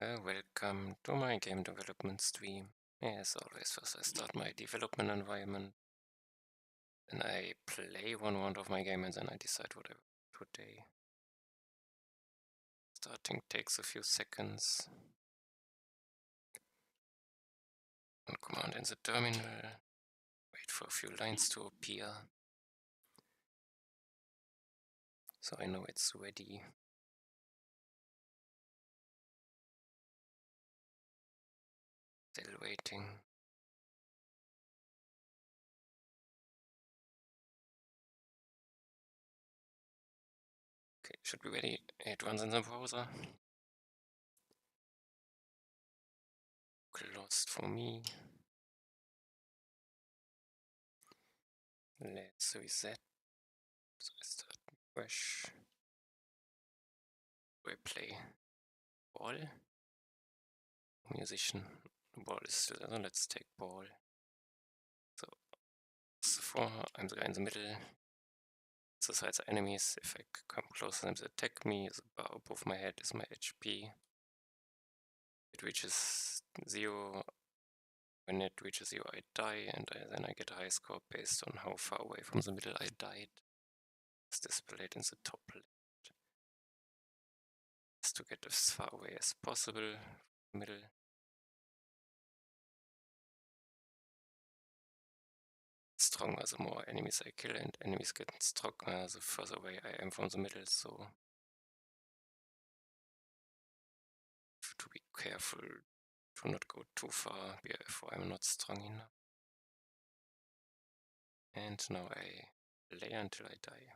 Welcome to my game development stream. As always, first I start my development environment, then I play one round of my game and then I decide what I do today. Starting takes a few seconds. One command in the terminal, wait for a few lines to appear, so I know it's ready. Still waiting. Okay, should be ready. It runs in the browser. Closed for me. Let's reset. So I start fresh. We play ball. Musician. Ball is still there. Let's take ball. So, I'm the guy in the middle. The sides are enemies. If I come closer, they attack me. The bar above my head is my HP. It reaches 0. When it reaches 0, I die, and then I get a high score based on how far away from the middle I died. It's displayed in the top left. Just to get as far away as possible from the middle. Stronger the more enemies I kill, and enemies get stronger the further away I am from the middle, so to be careful to not go too far before I'm not strong enough. And now I lay until I die.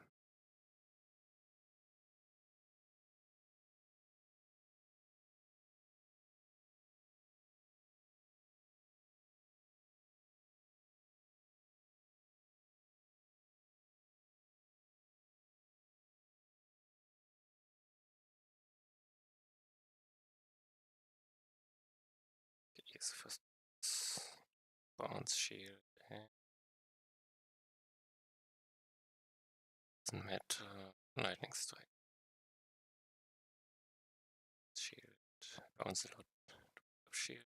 Okay, here's the first bounce shield. Doesn't matter. Lightning strike. Shield. Bounce a lot. Shield.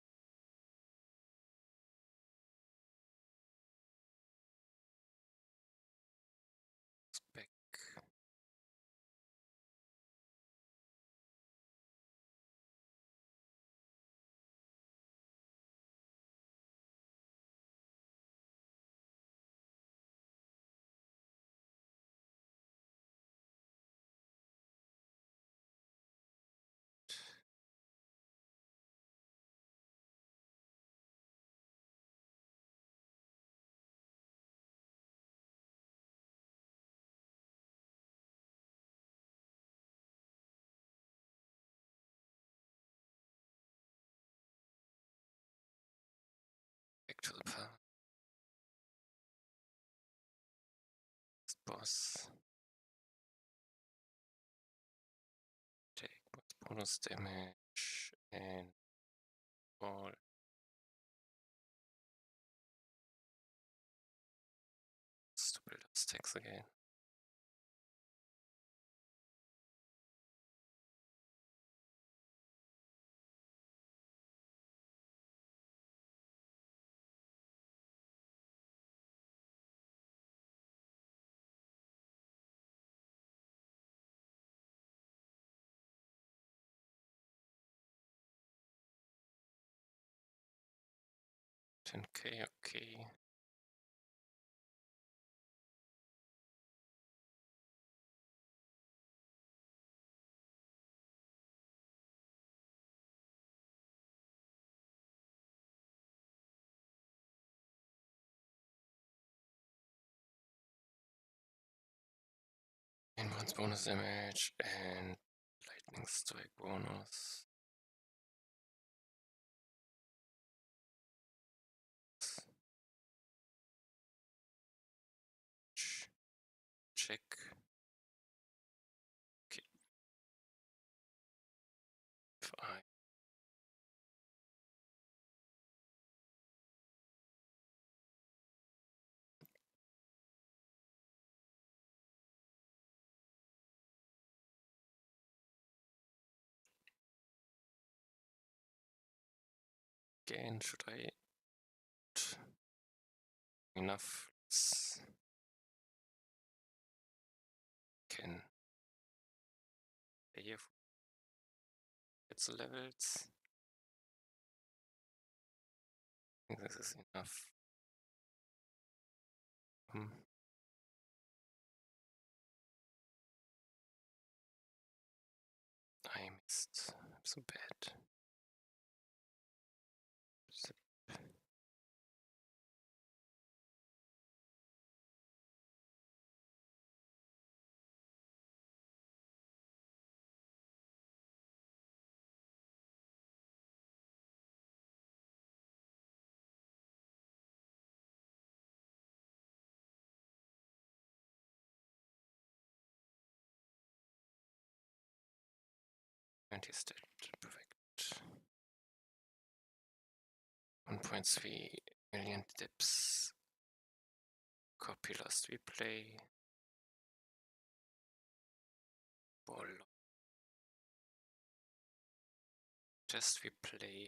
Back. Back to the path. Boss. Take bonus damage and all. To build up stacks again. $10k, okay. And once bonus damage and lightning strike bonus. Check. Okay. Fine. again. Should I enough? Can here get the levels. I think this is enough. I missed. I'm so bad. Zip. And he's dead. Perfect. 1.3 million dips. Copy last replay. Ball. Test replay.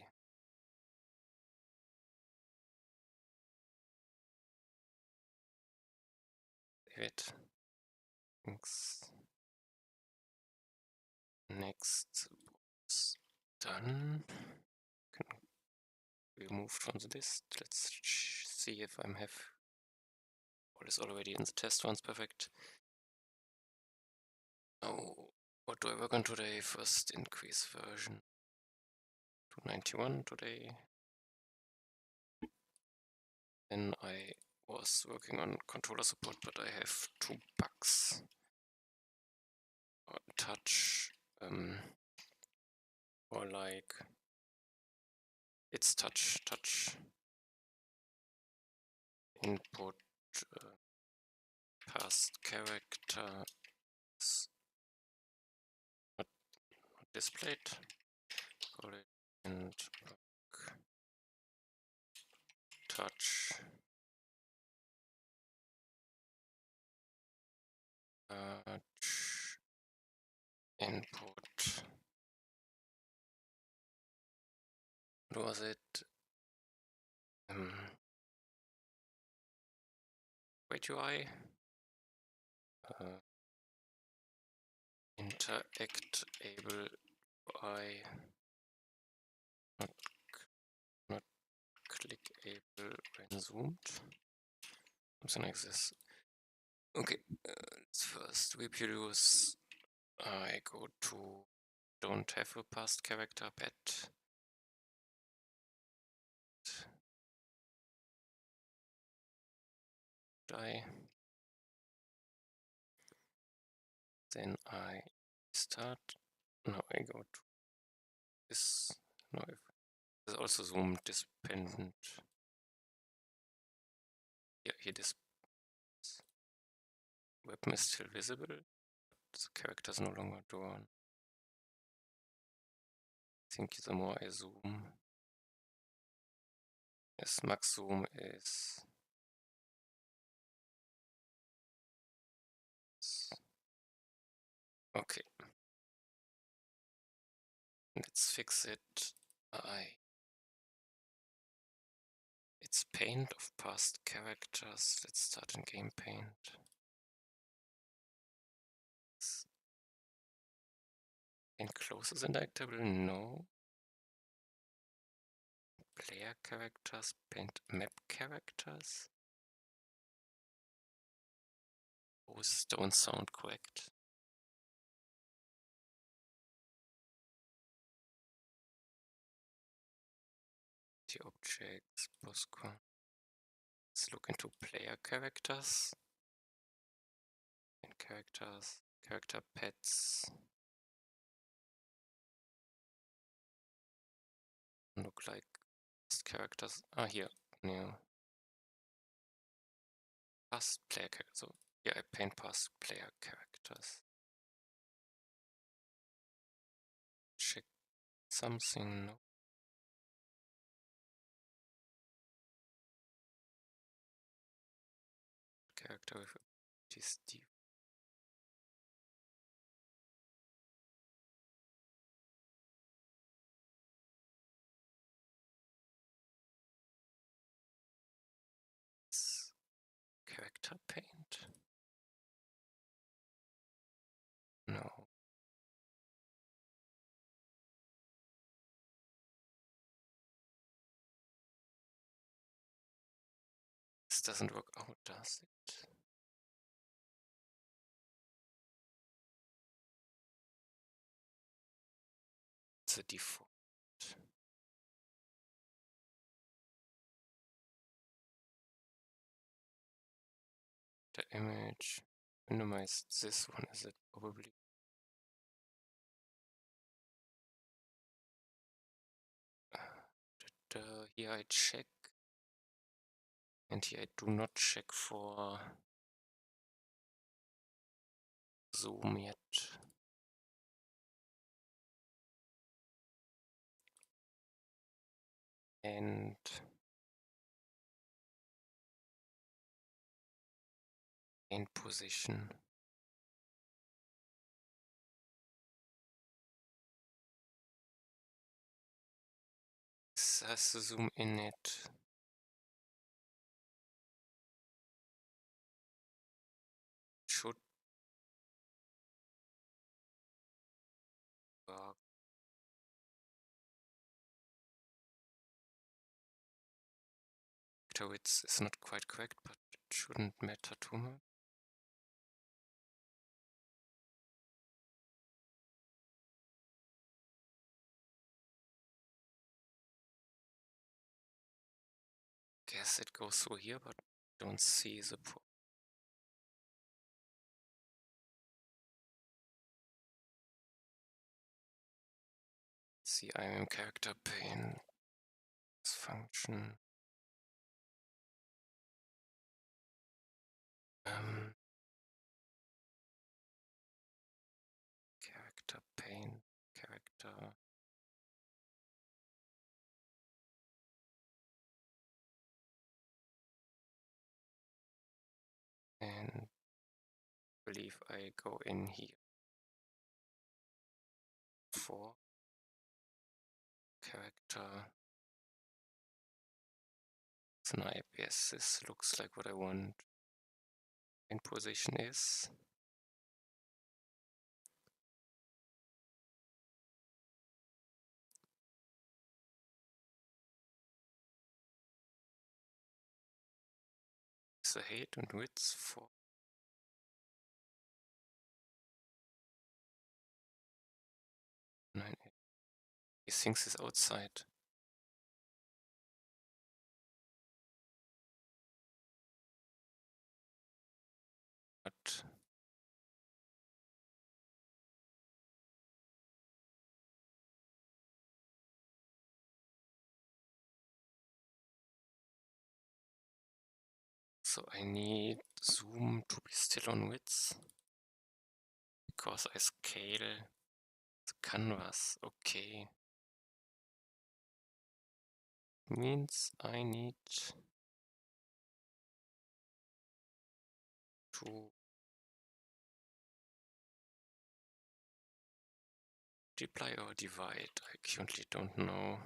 Save it. Thanks. Next was done. Can remove from the list. Let's see if I have all is already in the test ones. Perfect. Now, what do I work on today? First, increase version 291 today. Then I was working on controller support, but I have 2 bugs. Touch, or like it's touch input past character not displayed. Call it and touch input. What was it? Wait UI. Interact able UI. Not click able when zoomed. Something like this. Okay, let's first reproduce. I go to don't have a past character pet. Die. Then I start. Now I go to this. No, if this is also zoom dependent. Yeah, here this weapon is still visible. The character is no longer drawn. I think the more I zoom, yes, max zoom is okay. Let's fix it. It's paint of past characters. Let's start in game paint. Enclose is interactable? No. Player characters, paint map characters. Those don't sound correct. The objects, Bosco. Let's look into player characters. And characters, character pets. Look like characters. Ah, here. No. Past player characters. So, yeah, I paint past player characters. Check something. No. Character with this deep. paint? No. This doesn't work out, does it? It's a default. The image. Minimize this one, is it probably? Here I check. And here I do not check for zoom yet. And position. This has to zoom in it. Should work. So it's not quite correct, but it shouldn't matter too much. Guess it goes through here, but don't see the pro. See, I'm character pane. This function. Character pane, character. And I believe I go in here for character snipe. Yes, this looks like what I want. In position is the height and width for 9. He thinks it's outside. But so I need zoom to be still on width because I scale the canvas. Okay. Means I need to multiply or divide. I currently don't know.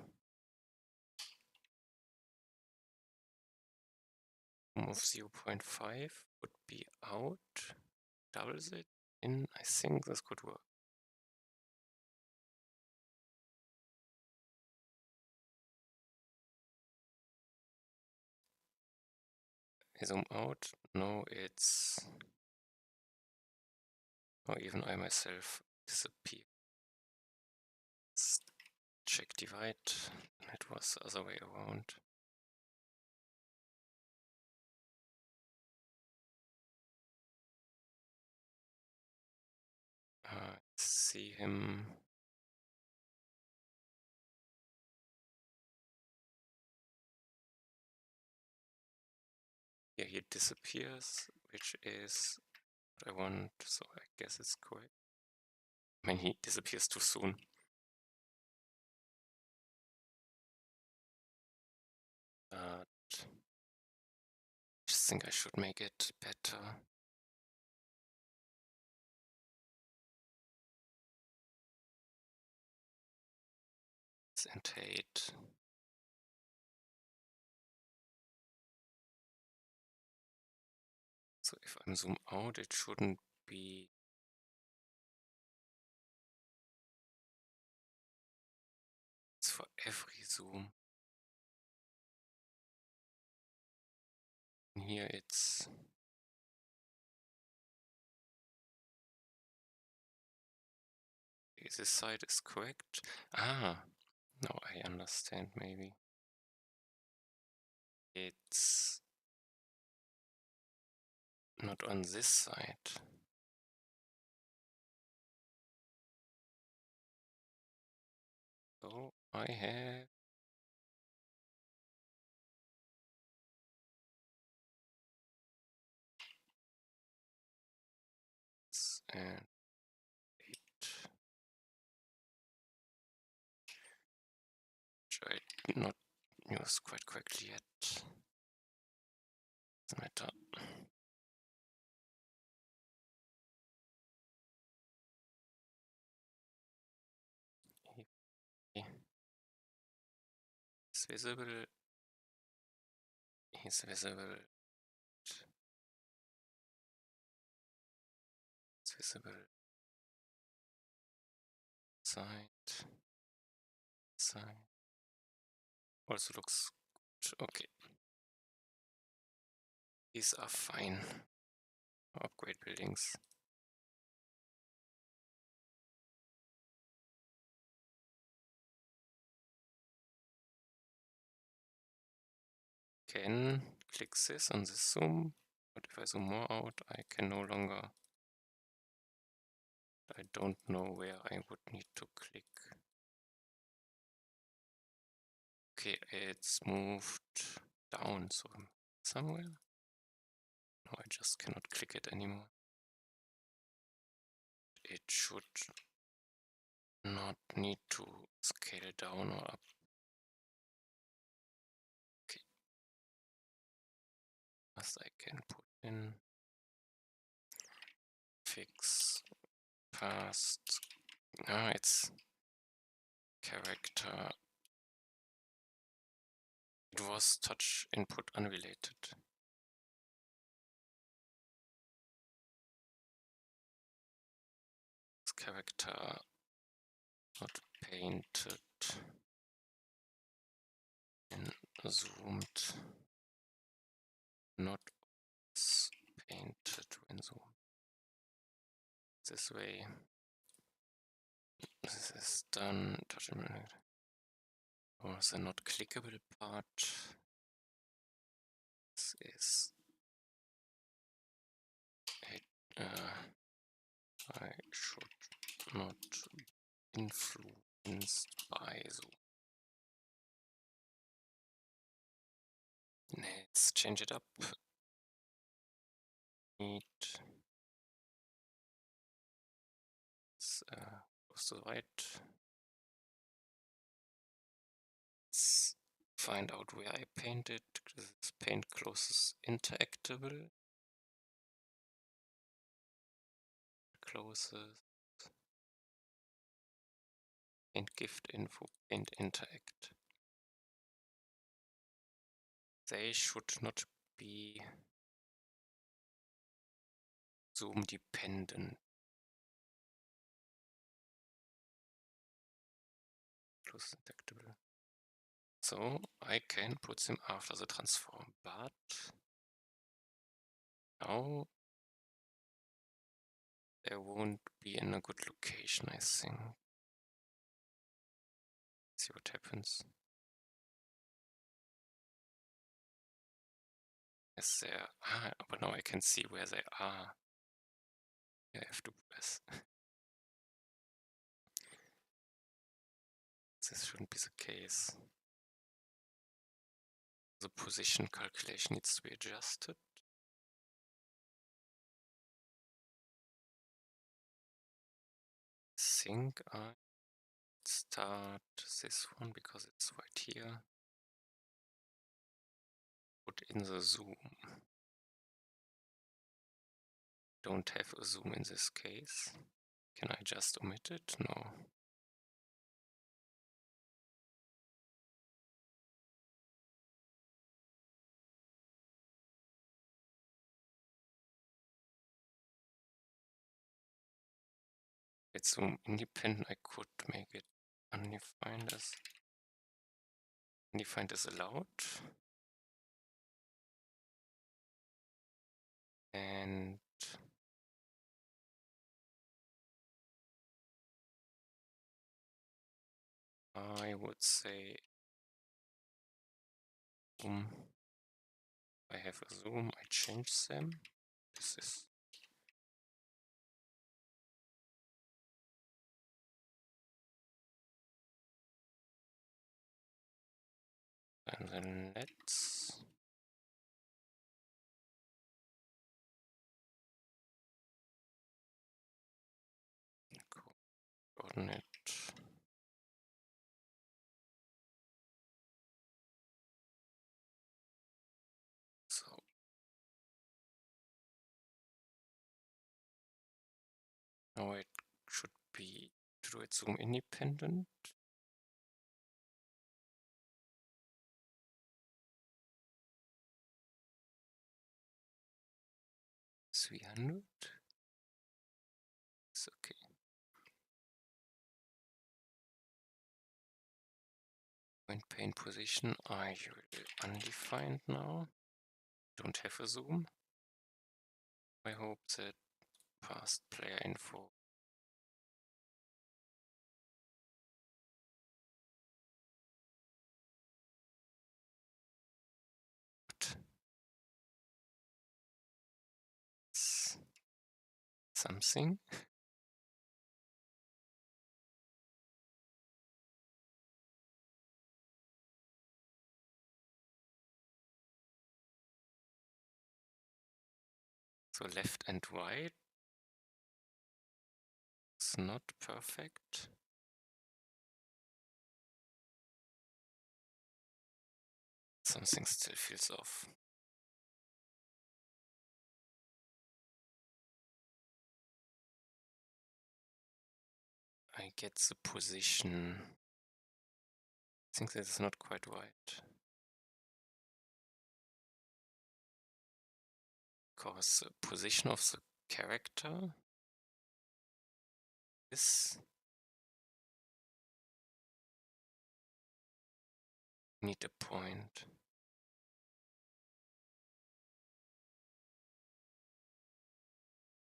Move 0.5 would be out. Doubles it in. I think this could work. I zoom out. No, it's. Or even I myself disappear. Let's check divide. It was the other way around. See him. Yeah, he disappears, which is what I want, so I guess it's correct. I mean, he disappears too soon. But I just think I should make it better. And hate. So if I zoom out, it shouldn't be. It's for every zoom. And here it's. This side is correct. Ah, now I understand maybe. It's not on this side. So I have this and 8, which I did not use quite correctly yet. Doesn't matter. Is visible. Is visible. Is visible. Side. Side. Also looks good. Okay. These are fine. Upgrade buildings. Can click this on this zoom, but if I zoom more out, I can no longer. I don't know where I would need to click. Okay, it's moved down, so somewhere. No, I just cannot click it anymore. It should not need to scale down or up. Okay. As I can put in fix past. Ah, it's character. It was touch input unrelated. This character not painted and zoomed, not painted when zoomed. This way, this is done. Touch input. Or the not clickable part. This is I should not influenced by zoom. Let's change it up. Need goes to the right. Let's find out where I painted. This paint closes interactable. Closes. Paint gift info. Paint interact. They should not be zoom dependent. Close interactable. So I can put them after the transform, but now they won't be in a good location, I think. See what happens. Yes, they are. Ah, but now I can see where they are. I have to press. This shouldn't be the case. The position calculation needs to be adjusted. I think I start this one because it's right here. Put in the zoom. Don't have a zoom in this case. Can I just omit it? No. It's zoom independent. I could make it undefined as undefined is allowed. And I would say zoom. I have a zoom, I change them. This is and then let's coordinate. So now it should be to do it zoom independent. It's 300. It's okay. Point pane position I will undefined now. Don't have a zoom. I hope that past player info something. So left and right. It's not perfect. Something still feels off. I get the position. I think that's not quite right. Because the position of the character is need a point.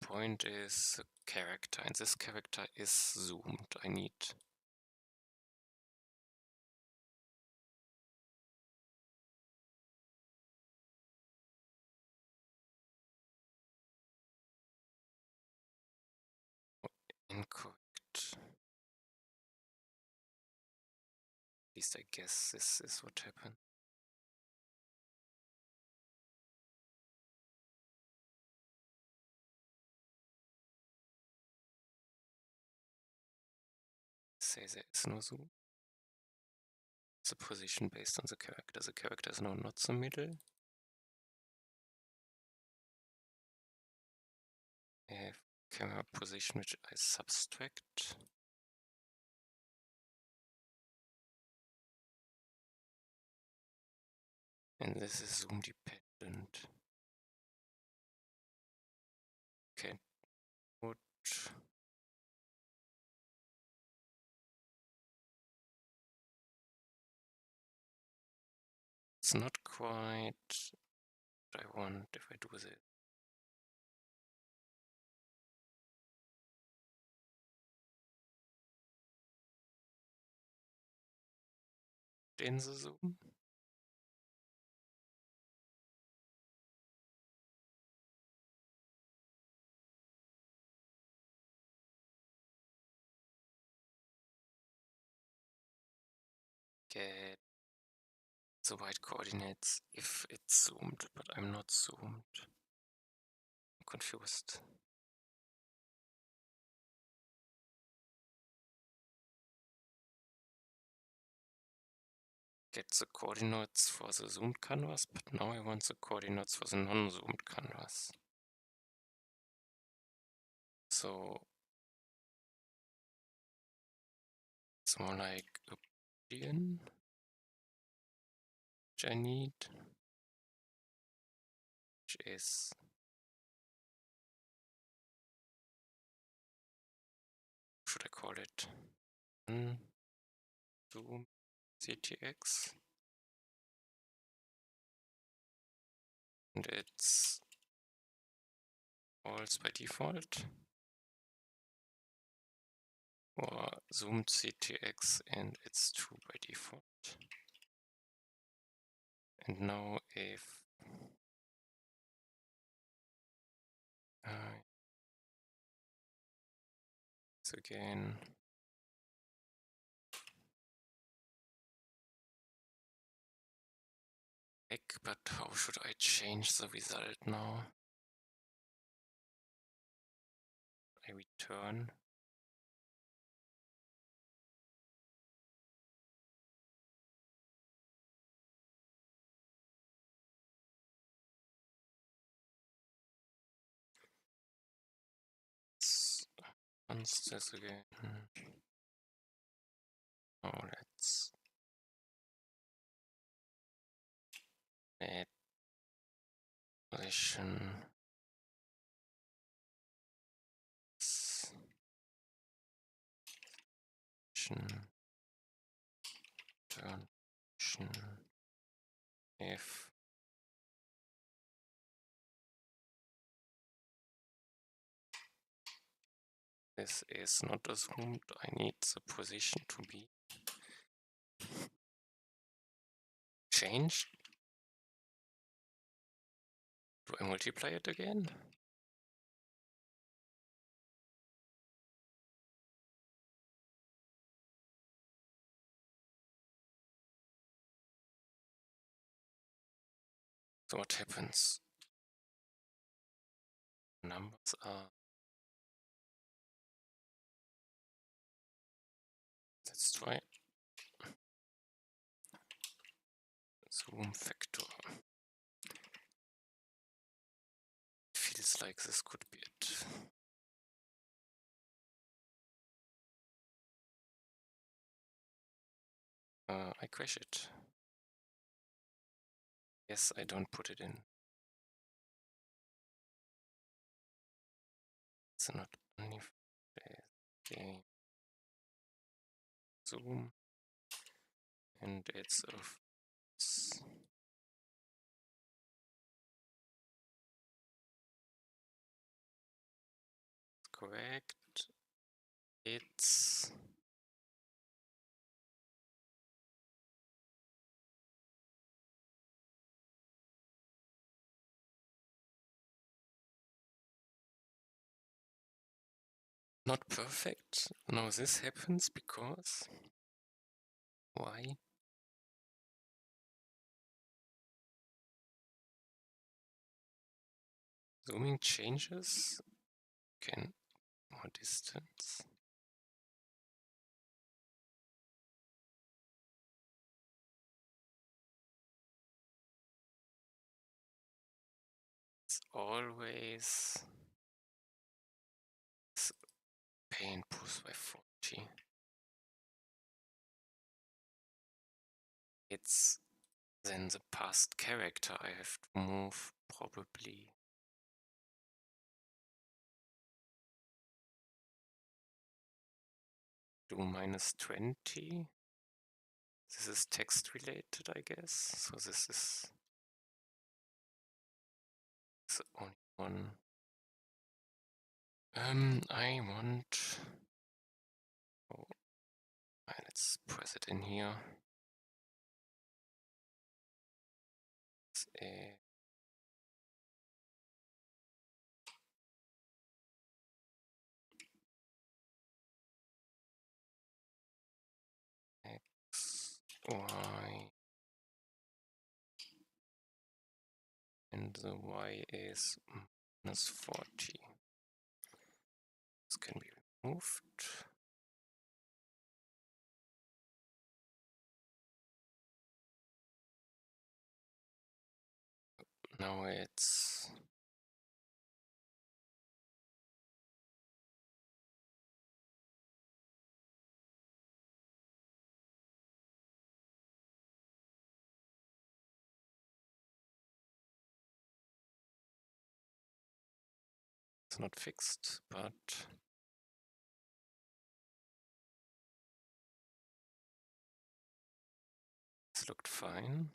Point is the character, and this character is zoomed. I need incorrect. At least I guess this is what happened. Say there is no zoom. The position based on the character. The character is now not the middle. I have camera position which I subtract. And this is zoom dependent. Okay, what? It's not quite what I want if I do this. In the zoom. Get the right coordinates if it's zoomed, but I'm not zoomed. I'm confused. Get the coordinates for the zoomed canvas, but now I want the coordinates for the non-zoomed canvas. So it's more like a boolean, which I need, which is should I call it? Zoom CTX. And it's false by default. Or zoomed CTX and it's true by default. And now if so again back, but how should I change the result now? I return. Once this again. Now let's add position. Turn if this is not assumed, I need the position to be changed. Do I multiply it again? So what happens? Numbers are. Let's try. Zoom factor. Feels like this could be it. I crash it. Yes, I don't put it in. It's not only game zoom, and it's of correct. It's not perfect. Now this happens because why? Zooming changes. Can more distance. It's always paint push by 40. It's then the past character I have to move probably. Do -20. This is text related, I guess. So this is the only one. I want. Oh, let's press it in here. It's a X, Y, and the Y is -40. This can be removed. Now it's not fixed, but This looked fine.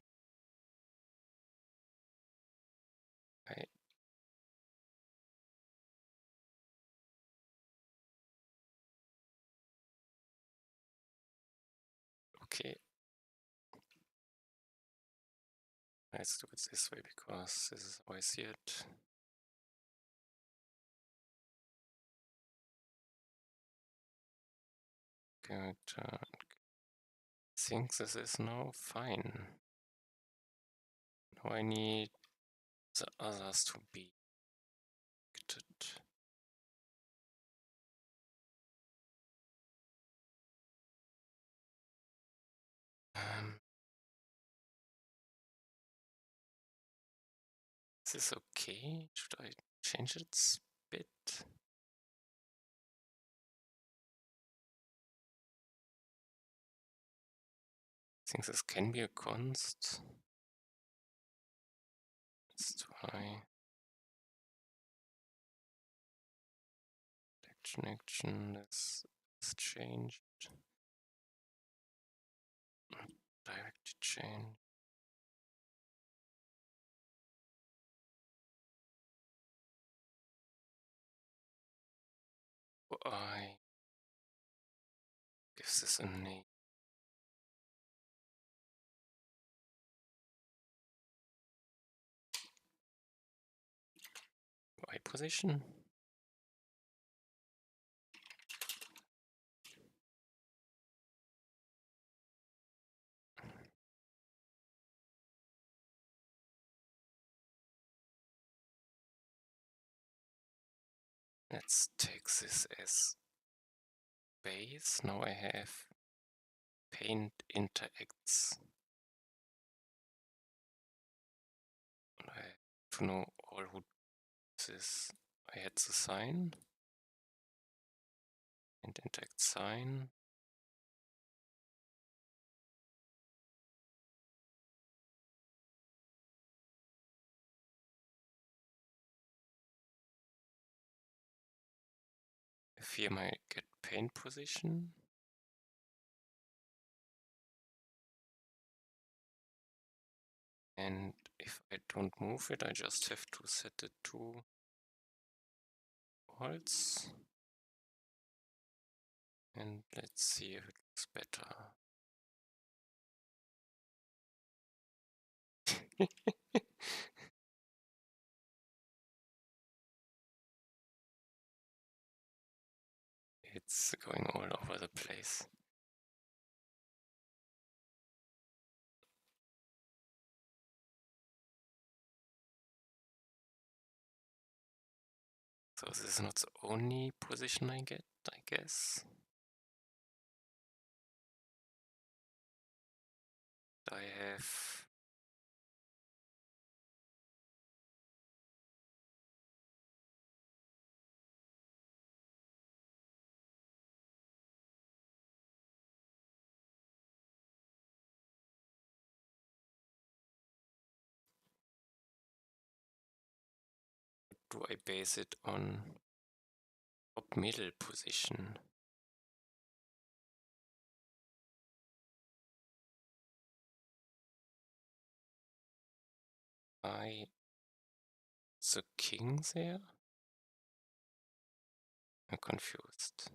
Okay. Let's do it this way because this is how I see it. Character. I think this is now fine. Now I need the others to be acted. Is this okay? Should I change its bit? I think this can be a const. It's too high. Action, this is changed. Directed change. I give this a name. Y position. Let's take this as base. Now I have paint interacts. And I have to know all who this. I had the sign and interact sign. If here I get paint position. And if I don't move it, I just have to set it to false. And let's see if it looks better. It's going all over the place. So this is not the only position I get, I guess. I have do I base it on top middle position? The king there? I'm confused.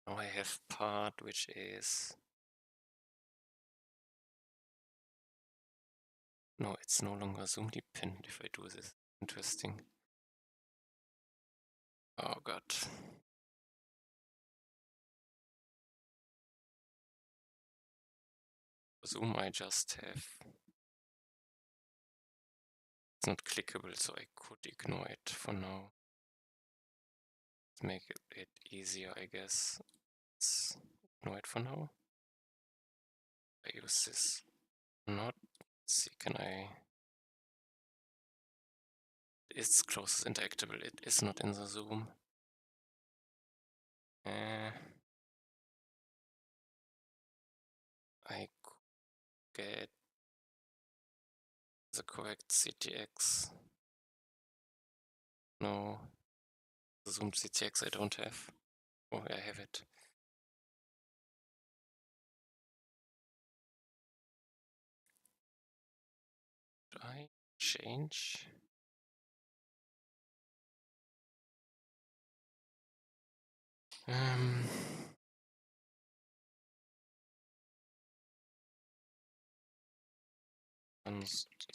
Now I have part which is... No, it's no longer zoom dependent if I do this. Interesting. Oh god. Zoom I just have. It's not clickable, so I could ignore it for now. Let's make it easier, I guess. Let's ignore it for now. I use this. Not. Let's see, can I... It's closest interactable. It is not in the zoom. I could get the correct CTX. No, the zoomed CTX I don't have. Oh, I have it. Should I change?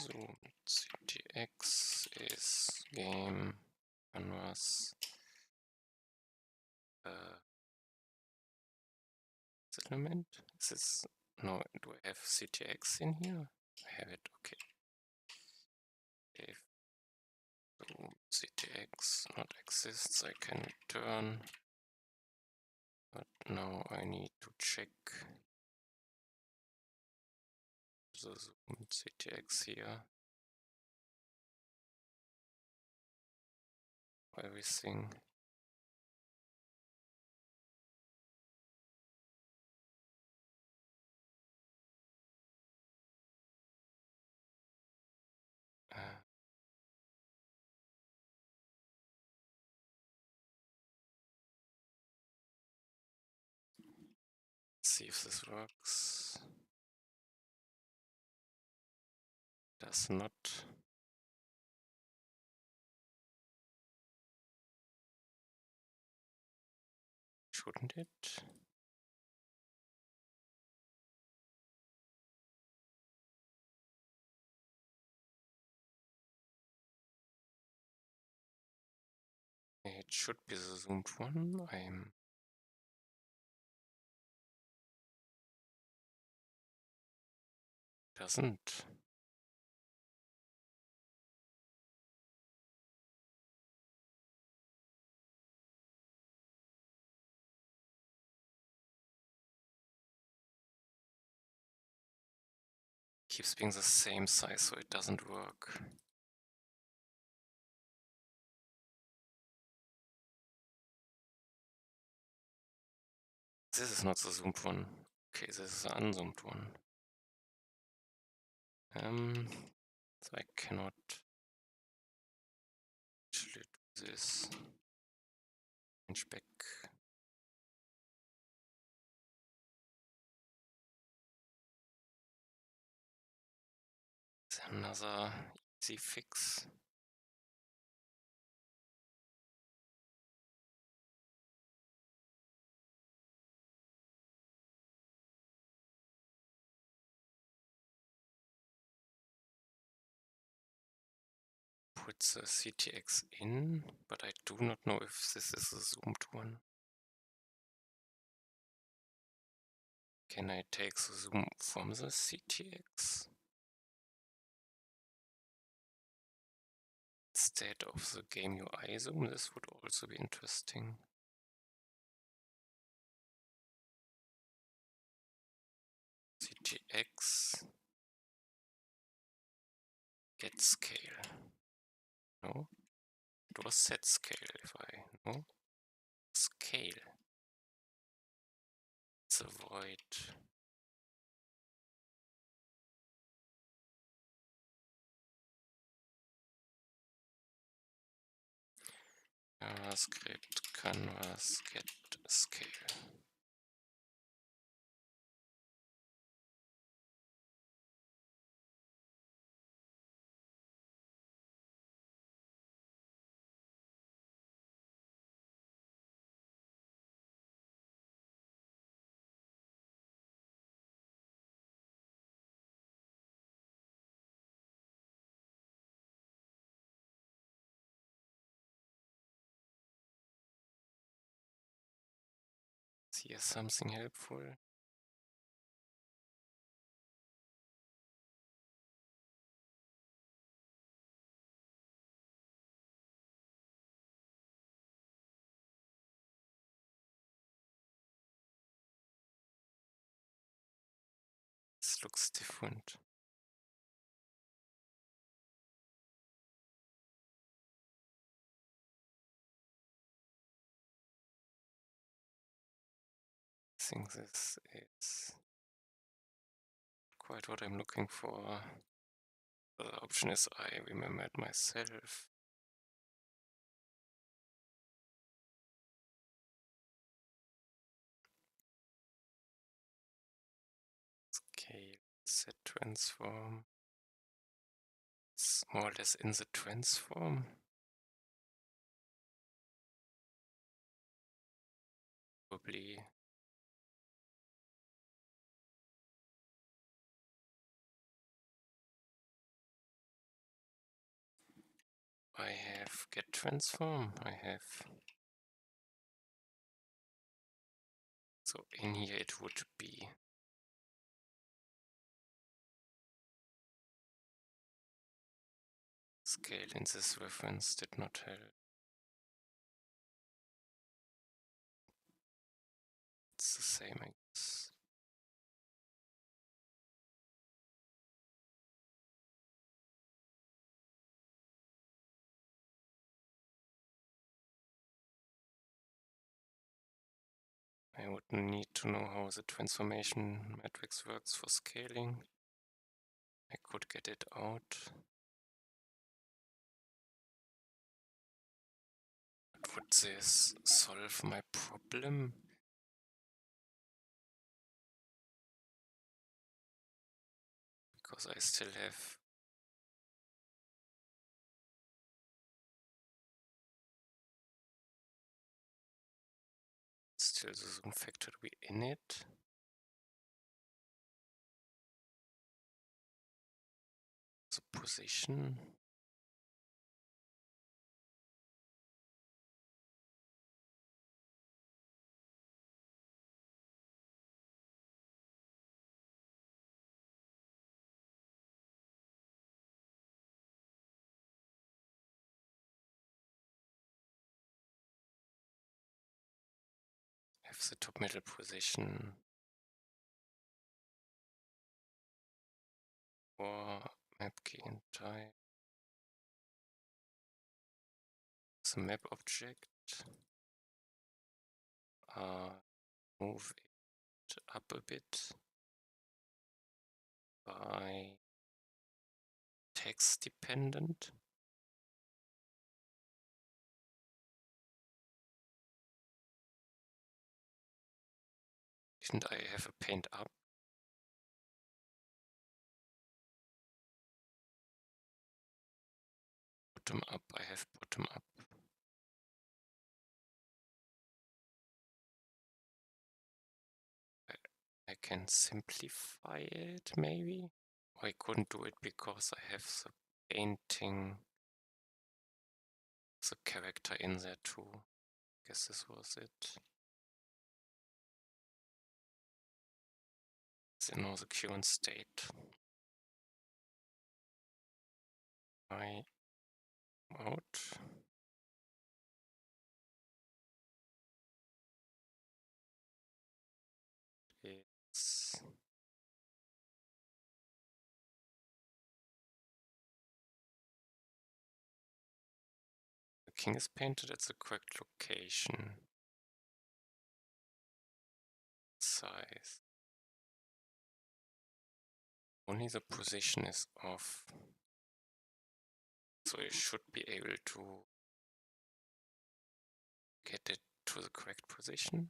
Zoom CTX is game canvas element. Is this no? Do I have CTX in here? I have it. Okay. If zoom CTX not exists, I can return. But now I need to check the zoom CTX here. Everything. See if this works. Does not. Shouldn't it? It should be the zoomed one. Doesn't. Keeps being the same size, so it doesn't work. This is not the zoomed one. Okay, this is the unzoomed one. So I cannot actually do this. Change back. It's another easy fix. Put the CTX in, but I do not know if this is a zoomed one. Can I take the zoom from the CTX? Instead of the game UI zoom, this would also be interesting. CTX get scale. No, it was set scale if I know. Scale. Let's avoid. JavaScript canvas get scale. Is here something helpful? This looks different. I think this is quite what I'm looking for. The other option is I remember it myself. Scale, set transform. It's more or less in the transform. Probably. I have get transform. I have. So in here it would be scale in this reference did not help. It's the same, I guess. I would need to know how the transformation matrix works for scaling. I could get it out. But would this solve my problem? Because I still have the zoom factory in it. The position. Have the top middle position. Or map key and type. The map object. Move it up a bit by text dependent. Didn't I have a paint up? Bottom up, I have bottom up. I can simplify it, maybe? Or I couldn't do it because I have the painting, the character in there too. Guess this was it. It's in all the current state. I out. It's the king is painted at the correct location. Size. Only the position is off. So I should be able to get it to the correct position.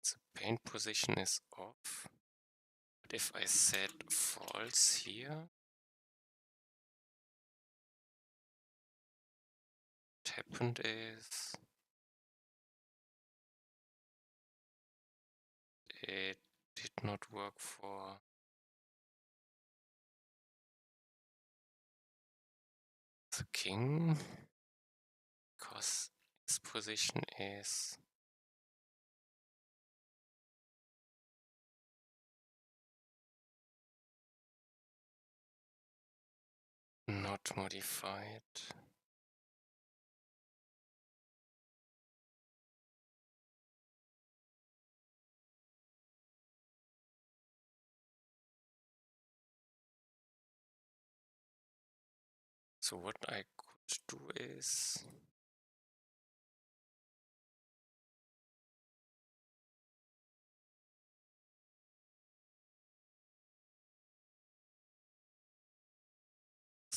The paint position is off. But if I set false here, what happened is it did not work for the king because his position is not modified. So what I could do is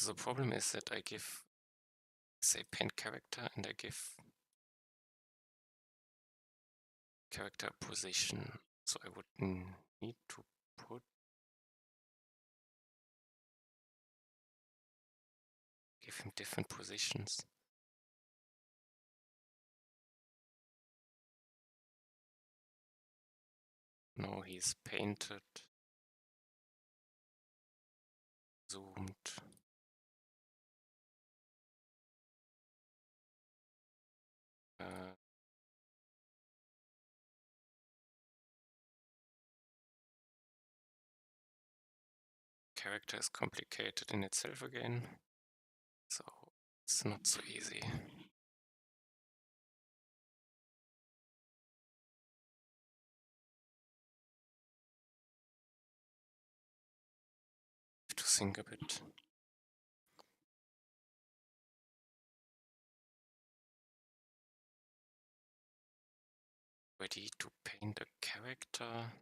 The problem is that I give, say, paint character, and I give character position. So I would need to give him different positions. No, he's painted, zoomed. Character is complicated in itself again, so it's not so easy. Have to think a bit. Ready to paint a character.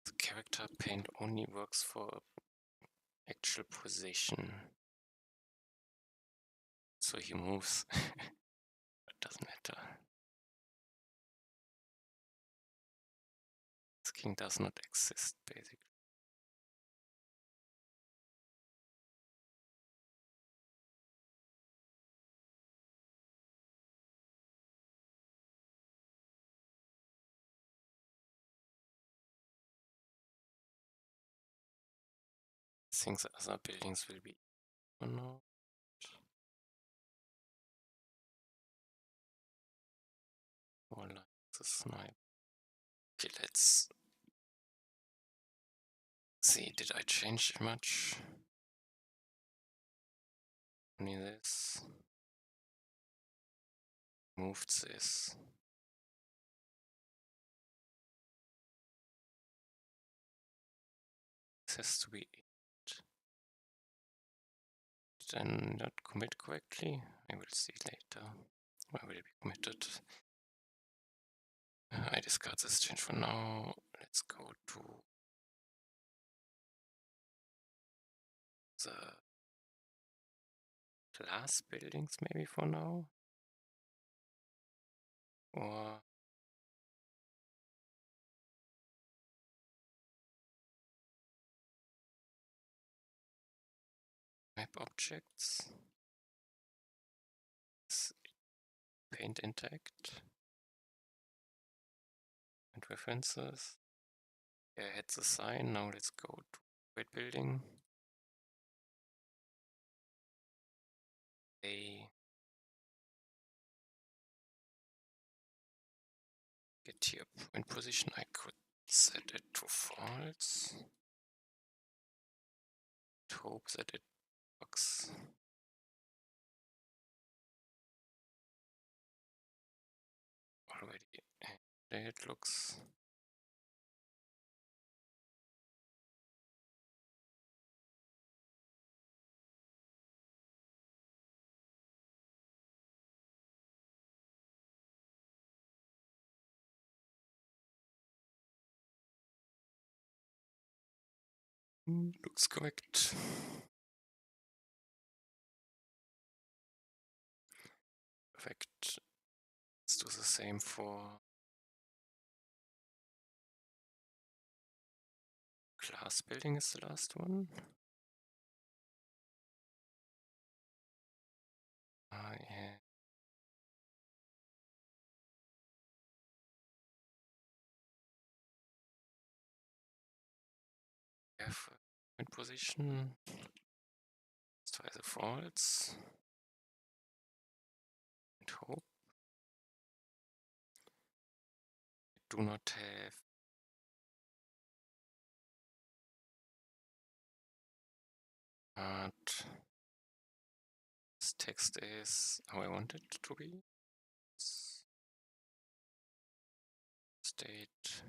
The character paint only works for actual position. So he moves. It doesn't matter. This king does not exist, basically. I think the other buildings will be or not. Or like the snipe. Okay, let's see. Did I change much? Only this. Moved this. This has to be it. Did I not commit correctly? I will see later. I will be committed. I discard this change for now. Let's go to the class buildings maybe for now. Or map objects. Paint intact. And references. Yeah, I had the sign. Now let's go to red building. A get here point position. I could set it to false. Hope that it works. Already there it looks. Looks correct. Perfect. Let's do the same for class building is the last one. Yeah. Have point position. Let's try the false. And hope. I do not have but this text is how I want it to be. State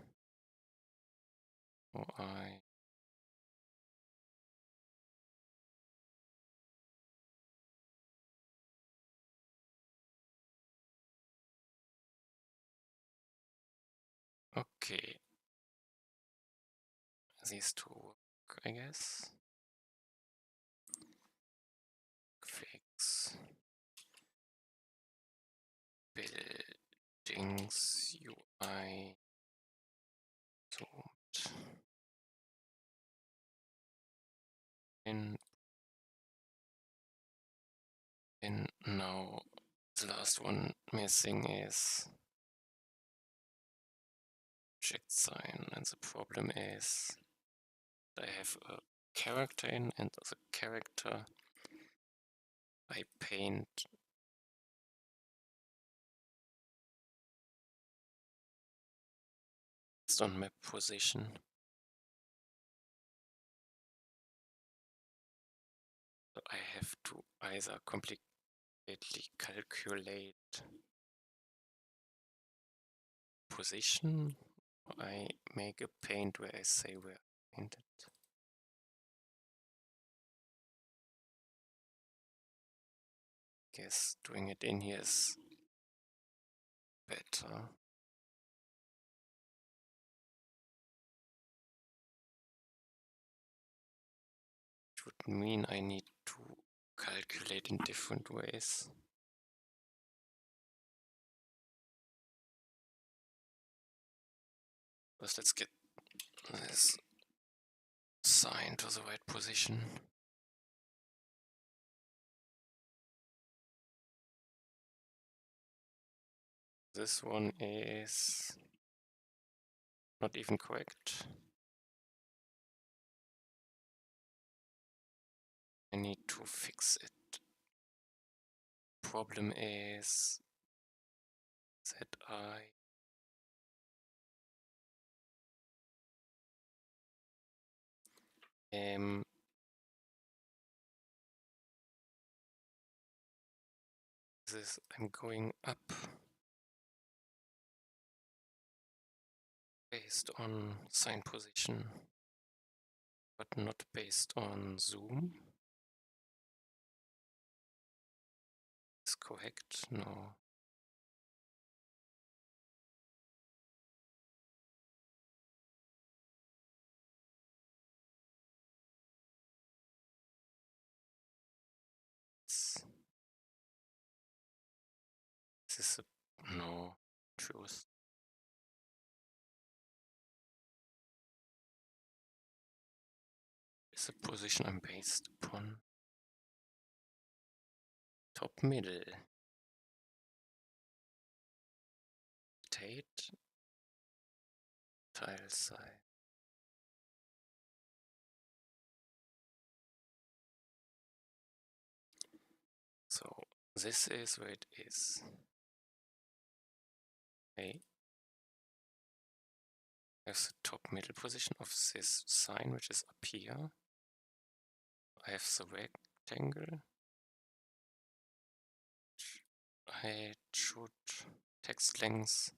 OI Okay, these two work, I guess. Fix buildings UI zoomed in. And now the last one missing is object sign, and the problem is I have a character in, and the character I paint based on map position. So I have to either completely calculate position, or I make a paint where I say where I painted. Guess doing it in here is better. It would mean I need to calculate in different ways. First, let's get this sign to the right position. This one is not even correct. I need to fix it. Problem is that I am I'm going up based on sign position, but not based on zoom. Is correct? No. This is a no truth. Is a position I'm based upon. Top middle. Rotate. Tile size. So this is where it is. Okay. There's the top middle position of this sign, which is up here. I have the rectangle. I should text length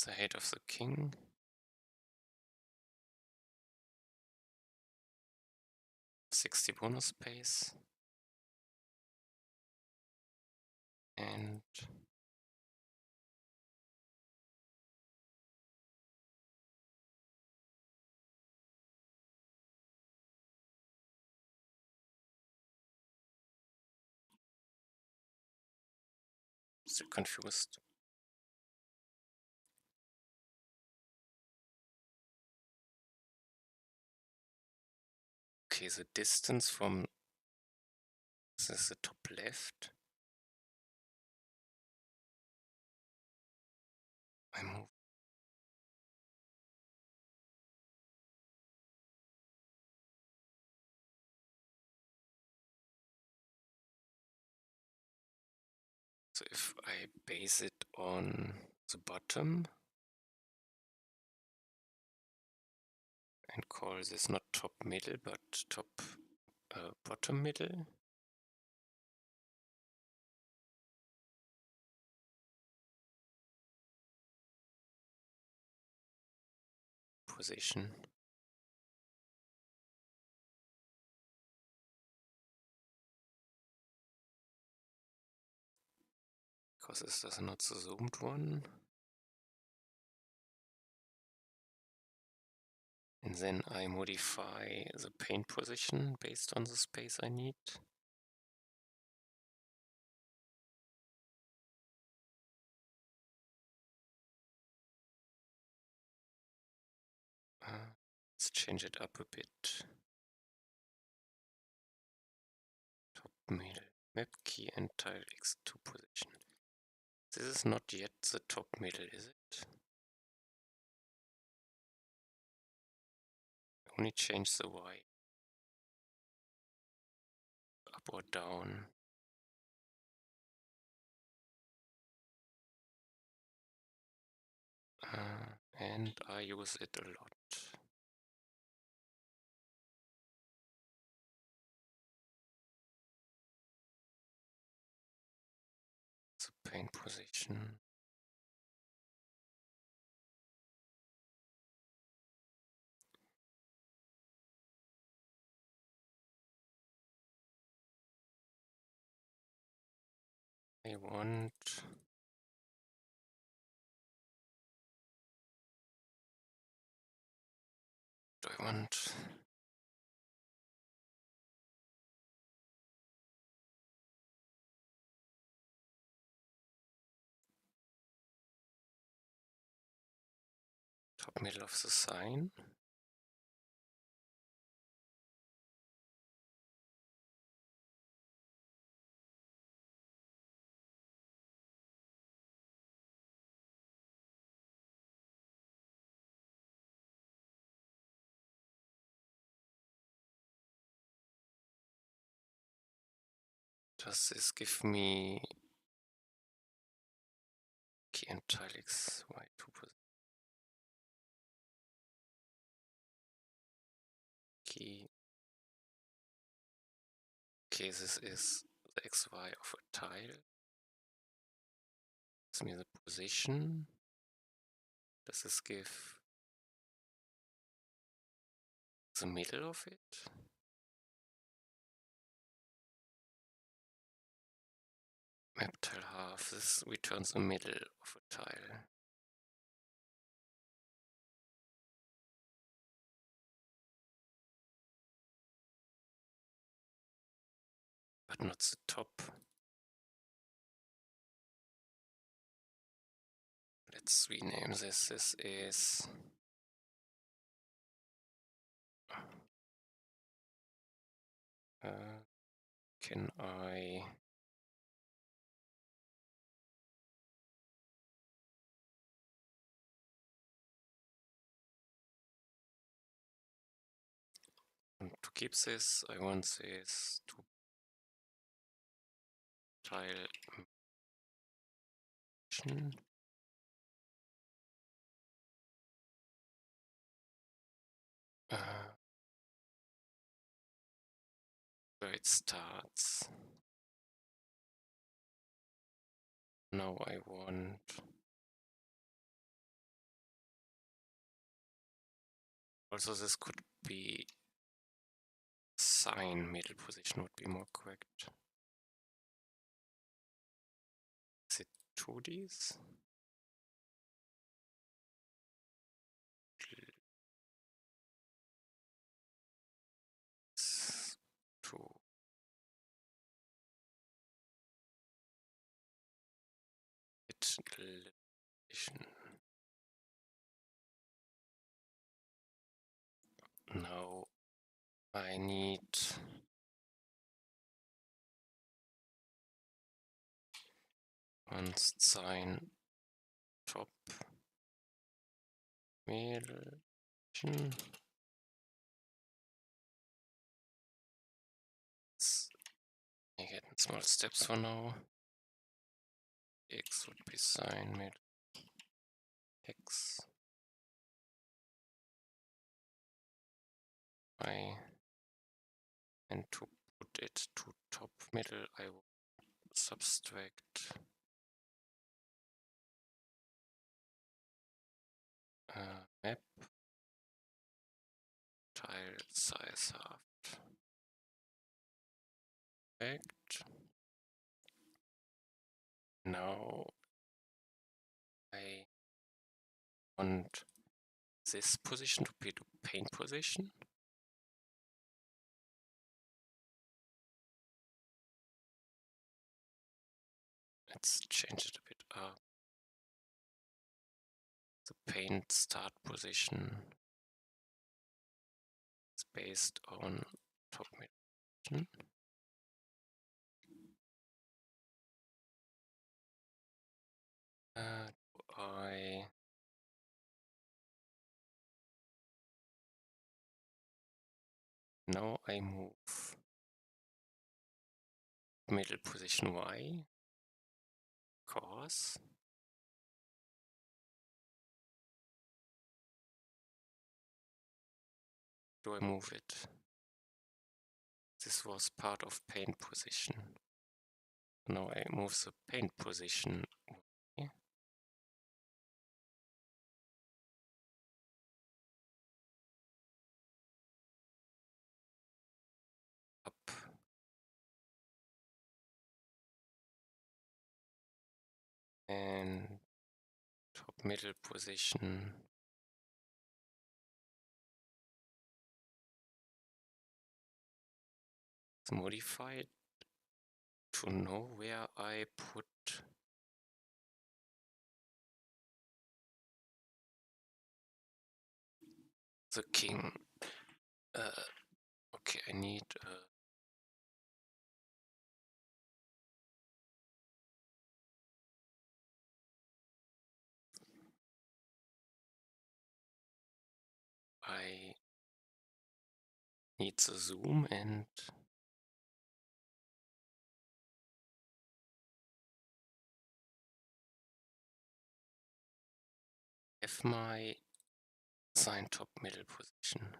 the head of the king. $60 bonus space. And still confused. Okay, the distance from this is the top left. I move. So if I base it on the bottom and call this not top middle but top bottom middle, position. Because this is not the zoomed one. And then I modify the paint position based on the space I need. Let's change it up a bit. Top middle, map key and tile x2 position. This is not yet the top middle, is it? Only change the Y. Up or down. And I use it a lot. The paint position. I want do I want top middle of the sign? Does this give me key and tile x y2 key? Okay, this is the xy of a tile. Gives me the position. Does this give the middle of it? Map tile half. This returns the middle of a tile. But not the top. Let's rename this. This is can I to keep this? I want this to tile mission. Where it starts. Now I want also this could be sign middle position would be more correct. Is it 2Ds? To it relation. Now I need one sign top middle. Let's make it in small steps for now. X would be sign middle X Y, and to put it to top middle I will subtract map tile size half. Perfect. Now I want this position to be the paint position. Let's change it a bit up. The paint start position is based on top mid position. Now I move middle position Y, cause do I move it? This was part of paint position. Now I move the paint position Y. Up. And top middle position is modified to know where I put the king. Okay, I need I need the zoom and have my sign top middle position.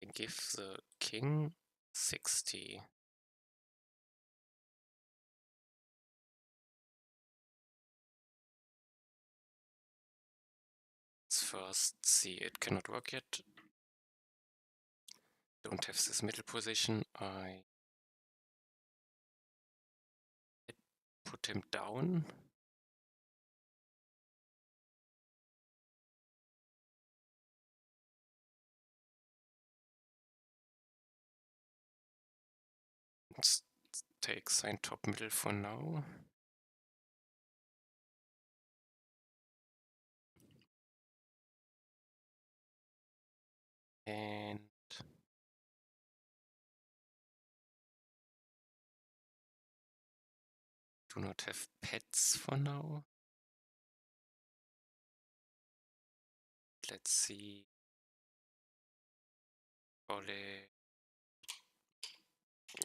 I give the king 60. Let's first see, it cannot work yet. Don't have this middle position. I put him down. Let's take sign top middle for now. And do not have pets for now. Let's see. Volley.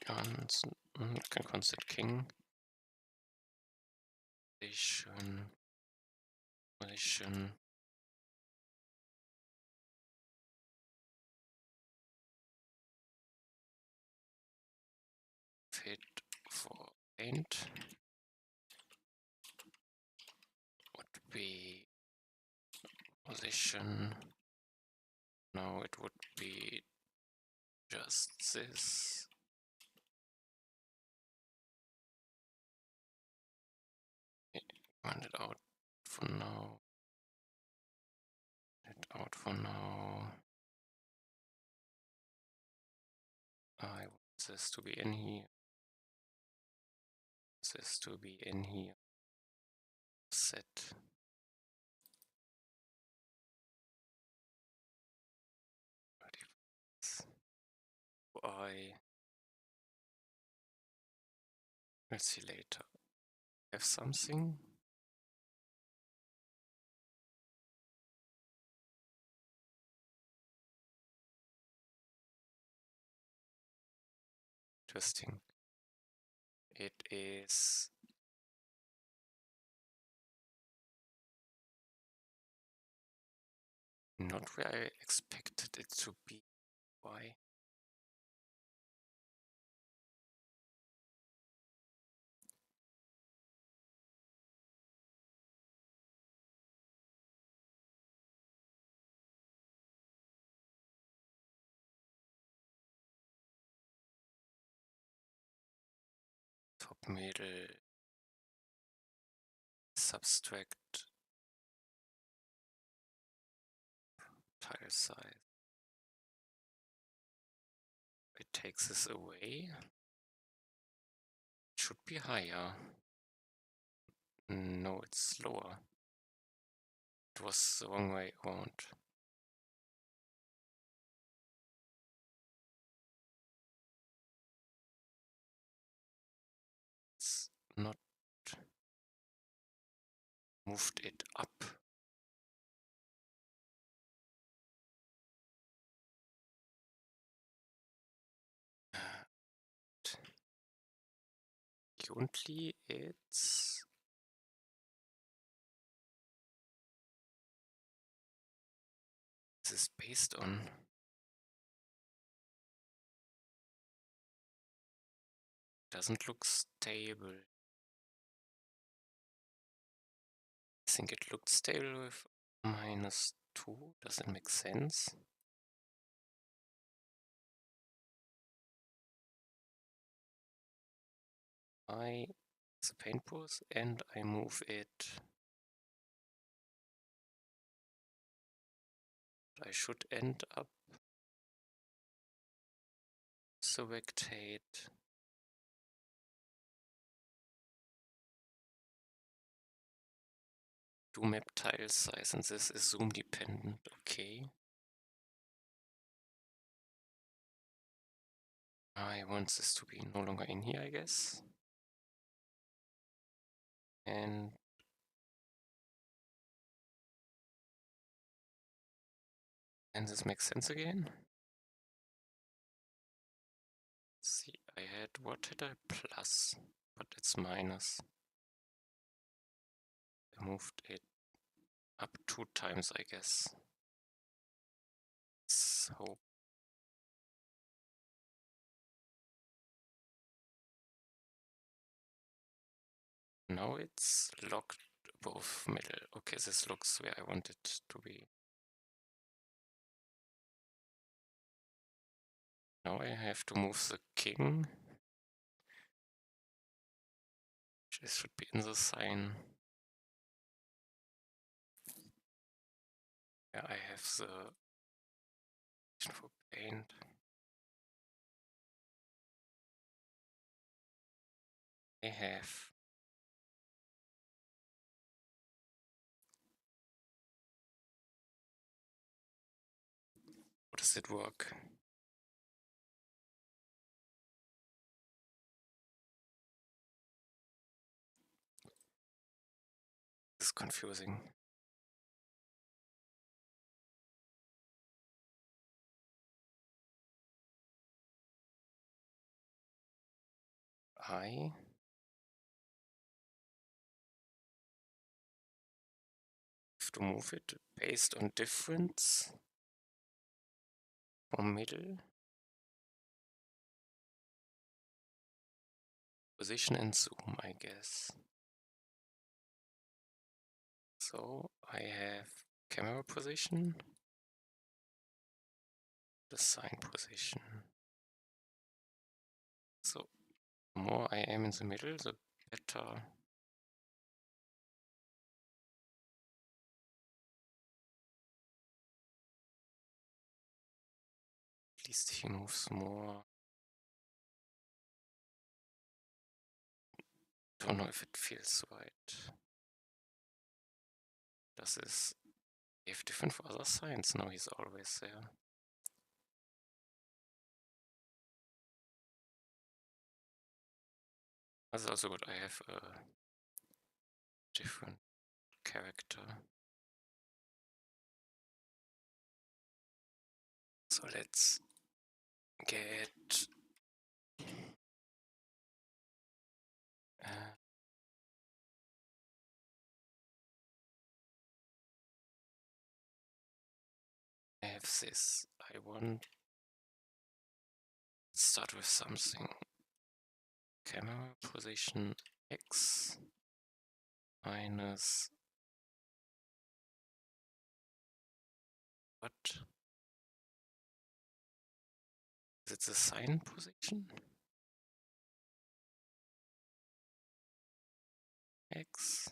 Guns. Can constant king. Position. Position. Fit for paint. Would be position. Now it would be just this. Find it out for now. It out for now. I want this to be in here. This to be in here. Set. I will see later. Have something. Interesting. It is not where I expected it to be. Why? Top middle subtract tile size. It takes this away. It should be higher. No, it's lower. It was the wrong way around. It's not moved it up. Currently, it's this is based on doesn't look stable. I think it looked stable with -2. Does it make sense? I the paintbrush and I move it. I should end up selectate. Do map tile size, and this is zoom dependent. Okay. I want this to be no longer in here, I guess. And this makes sense again. See, I had, what had I? Plus, but it's minus. I moved it up 2 times, I guess. So now it's locked above middle. Okay, this looks where I want it to be. Now I have to move the king. This should be in the sign. Yeah, I have the for paint. I have. How does it work? This is confusing. I have to move it based on difference from middle, position and zoom, I guess. So I have camera position, the sign position. So the more I am in the middle, the better. At least he moves more. Don't know if it feels right. Does this behave different for other signs? No, he's always there. That's also good. I have a different character. So let's get I have this. I want start with something. Camera position X minus what? Is it the sign position? X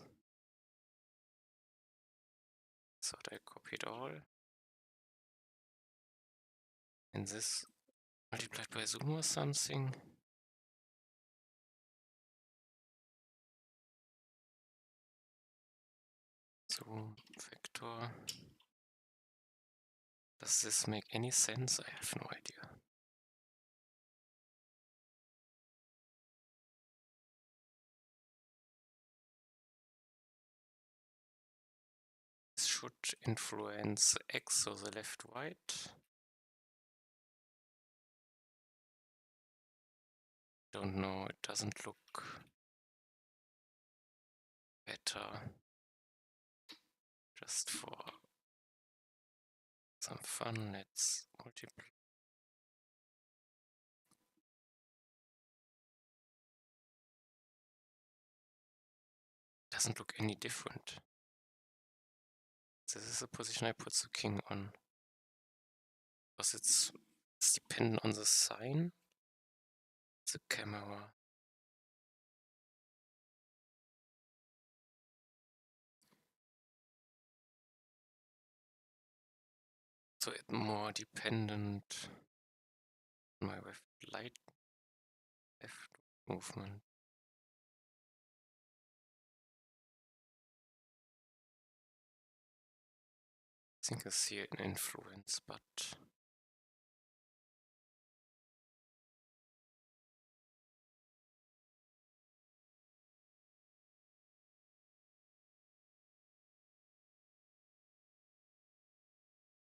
thought I copied all. And this multiplied by zoom or something. Zoom vector. Does this make any sense? I have no idea. This should influence x, so the left, right. Don't know, it doesn't look better. Just for some fun, let's multiply. Doesn't look any different. This is the position I put the king on. Because it's dependent on the sign, the camera. So it's more dependent on my left movement. I think I see an influence, but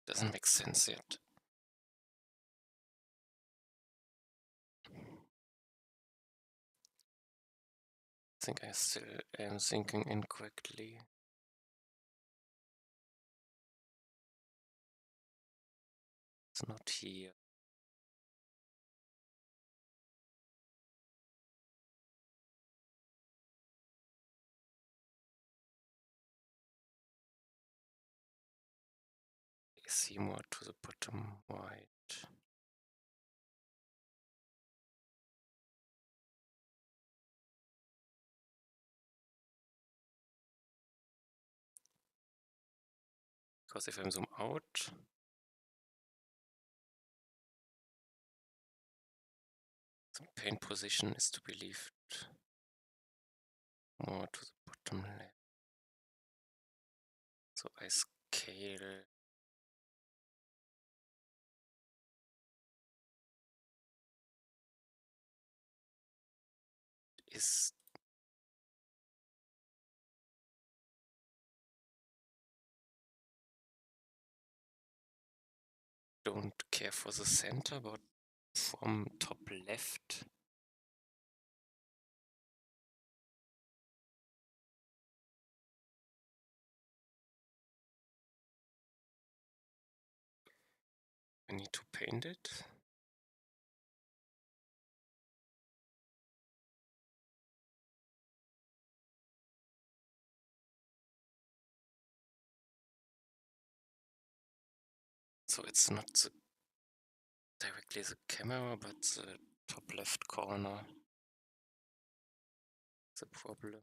doesn't make sense yet. I think I still am thinking incorrectly. It's not here. I see more to the bottom right. Because if I zoom out, the paint position is to be left more to the bottom left. So I scale is don't care for the center, but from top left. I need to paint it. So it's not directly the camera, but the top left corner. The problem.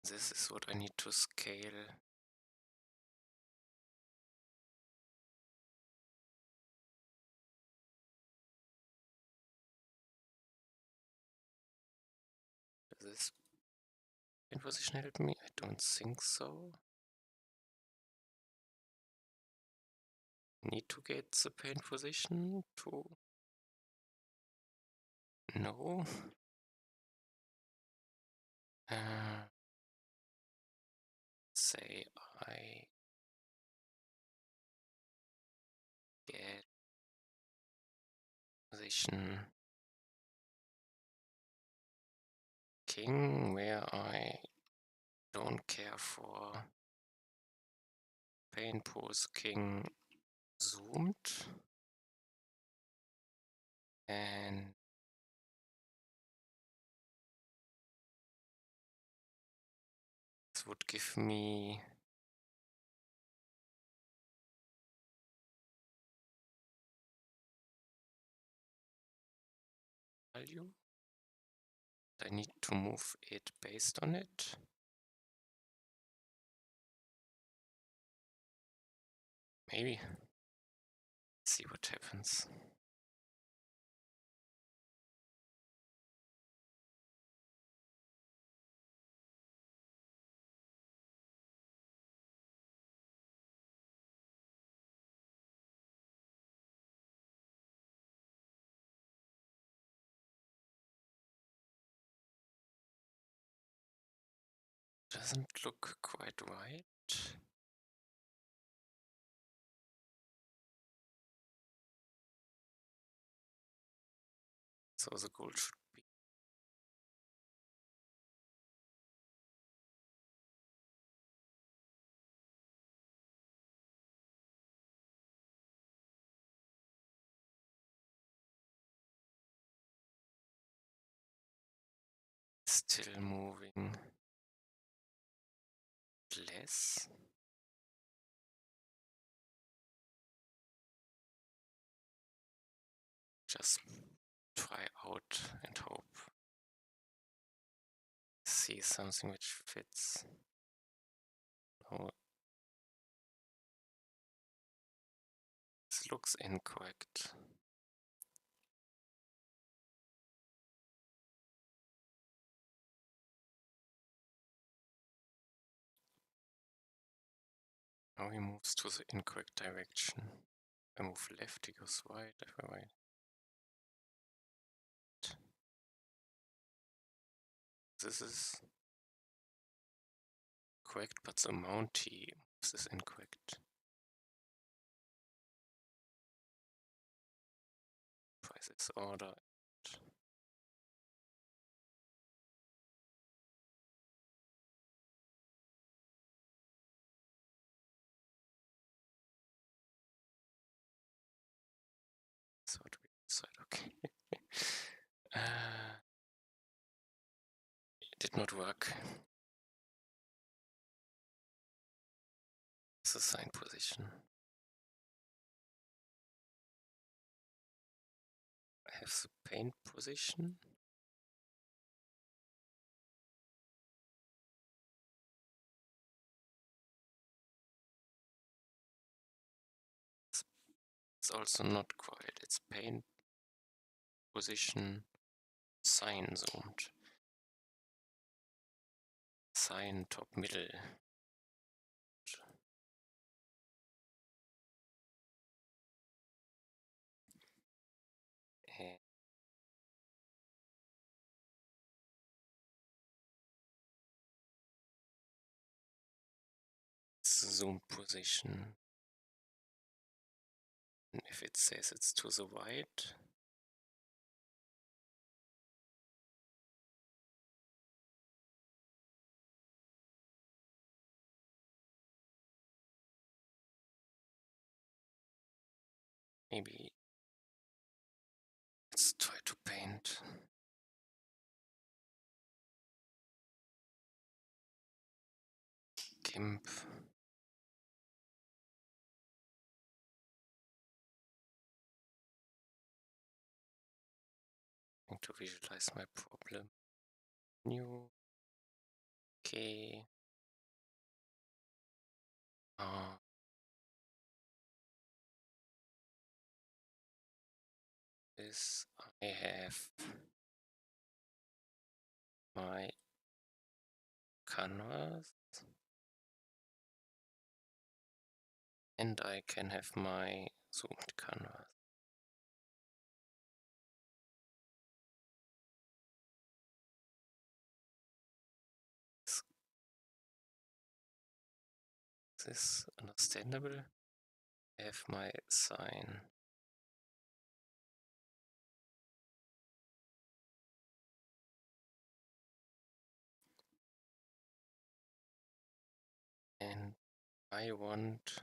This is what I need to scale. Does this in position help me? I don't think so. Need to get the paint position to... No. Say I get position king where I don't care for paint pose king zoomed, and this would give me value. I need to move it based on it. Maybe. See what happens. Doesn't look quite right. So the goal should be still moving less. Just try out and hope. See something which fits. Oh, this looks incorrect. Now he moves to the incorrect direction. If I move left, he goes right. If I right. This is correct, but the amount he moves is incorrect. Try this order. So what do we decide? Okay. It did not work. It's a sign position. I have the paint position. It's also not quite. It's paint position sign zoomed. Sign top middle. And zoom position. And if it says it's to the right, maybe let's try to paint. GIMP. Trying to visualize my problem. New. Okay. This I have my canvas and I can have my zoomed canvas. Is this understandable? I have my sign. And I want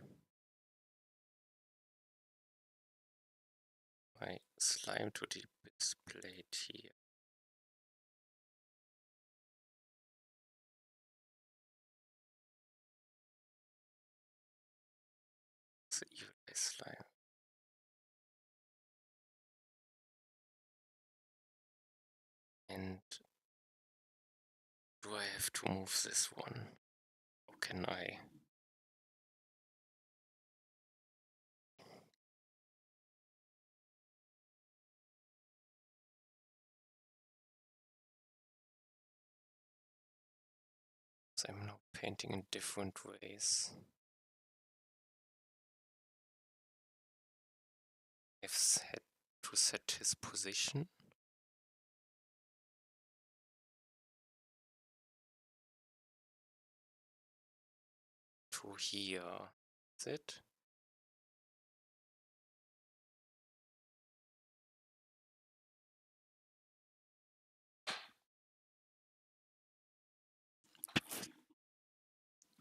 my slime to be displayed here. The evil eye slime. And do I have to move this one? Or can I? So I'm now painting in different ways. I've had to set his position. To here. Is it?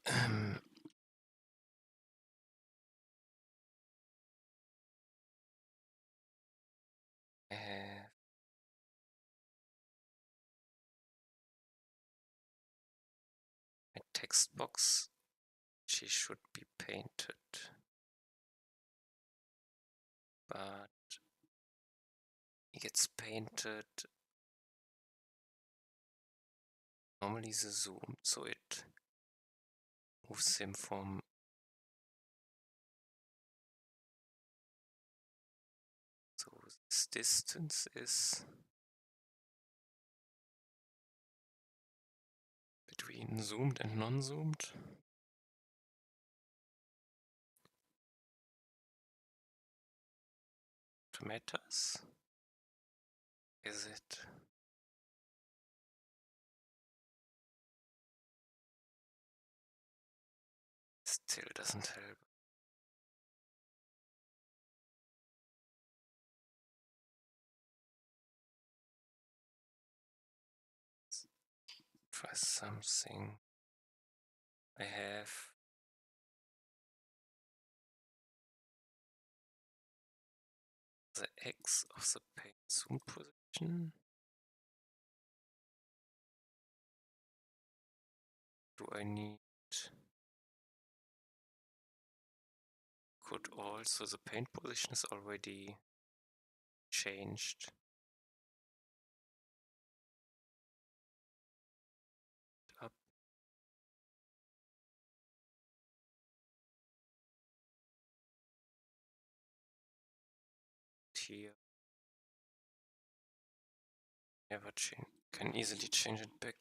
Um, I have a text box. She should be painted. But it gets painted normally the zoom, so it moves him from so this distance is between zoomed and non-zoomed. It matters. Is it? Still doesn't help. Try something. I have the X of the paint zoom position. Do I need? Could also the paint position is already changed. Up. Here. Never change. Can easily change it back.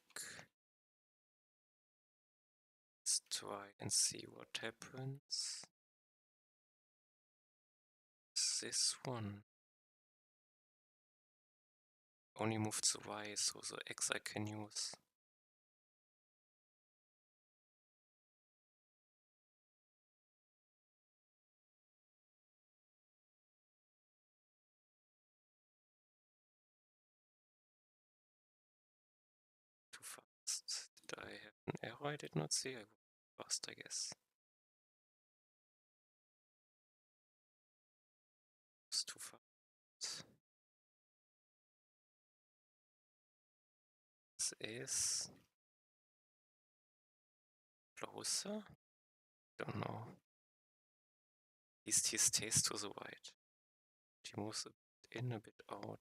Let's try and see what happens. This one only moved the Y, so the X I can use. Too fast. Did I have an error I did not see? I was fast, I guess. It's too fast. This is closer. Don't know. At least he stays to the right. He moves a bit in, a bit out.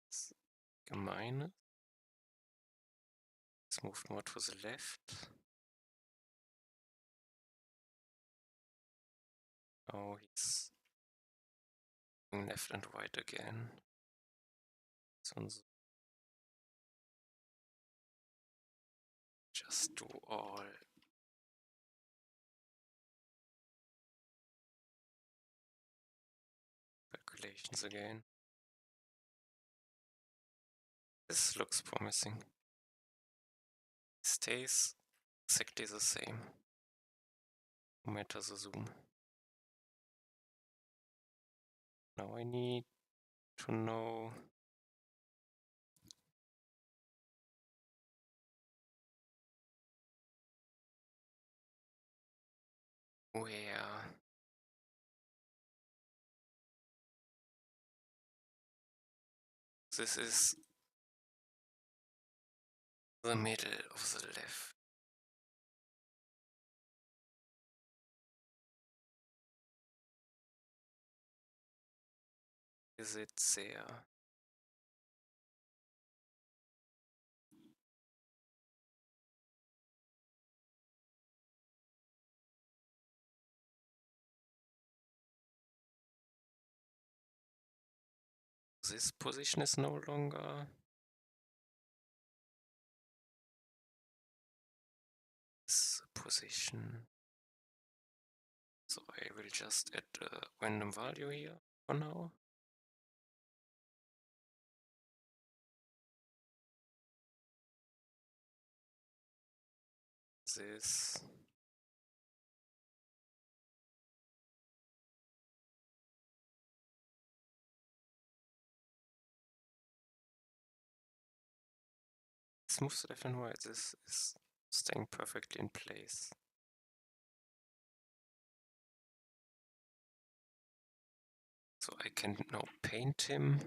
It's a minus. Let's move more to the left. Oh, he's going left and right again. So just do all calculations again. This looks promising. Stays exactly the same, no matter the zoom. Now I need to know where this is the middle of the left. Is it there? This position is no longer. This position. So I will just add a random value here for now. This. Smooth left and right. This is staying perfectly in place. So I can now paint him.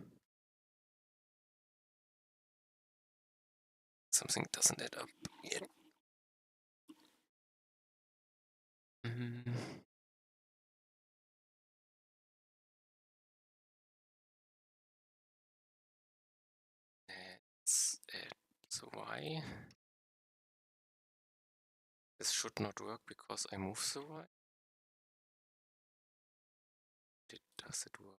Something doesn't add up yet. Let's add the Y. This should not work because I move the Y. Does it work?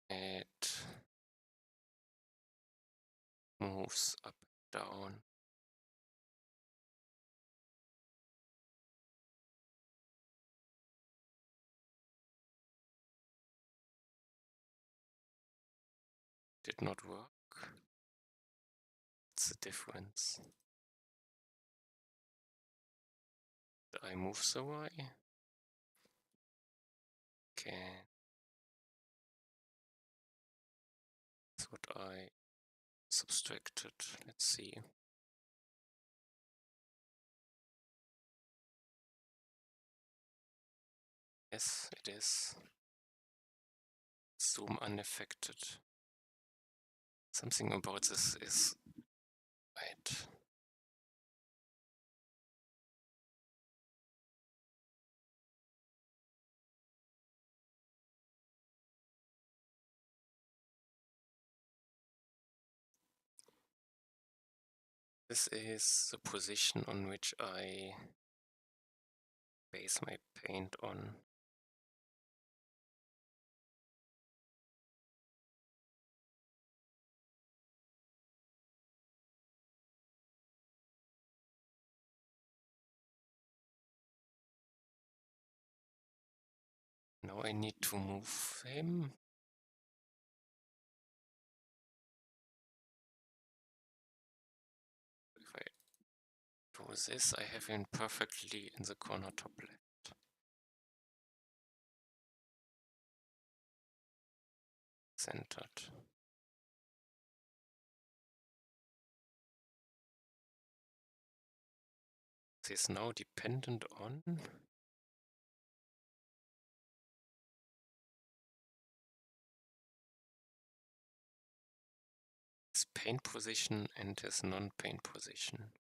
It moves up and down. Did not work. What's the difference? Did I move the Y? Okay. That's what I subtracted. Let's see. Yes, it is. Zoom unaffected. Something about this is right. This is the position on which I base my paint on. Now I need to move him. If I do this, I have him perfectly in the corner top left. Centered. This is now dependent on his paint position and his non-paint position.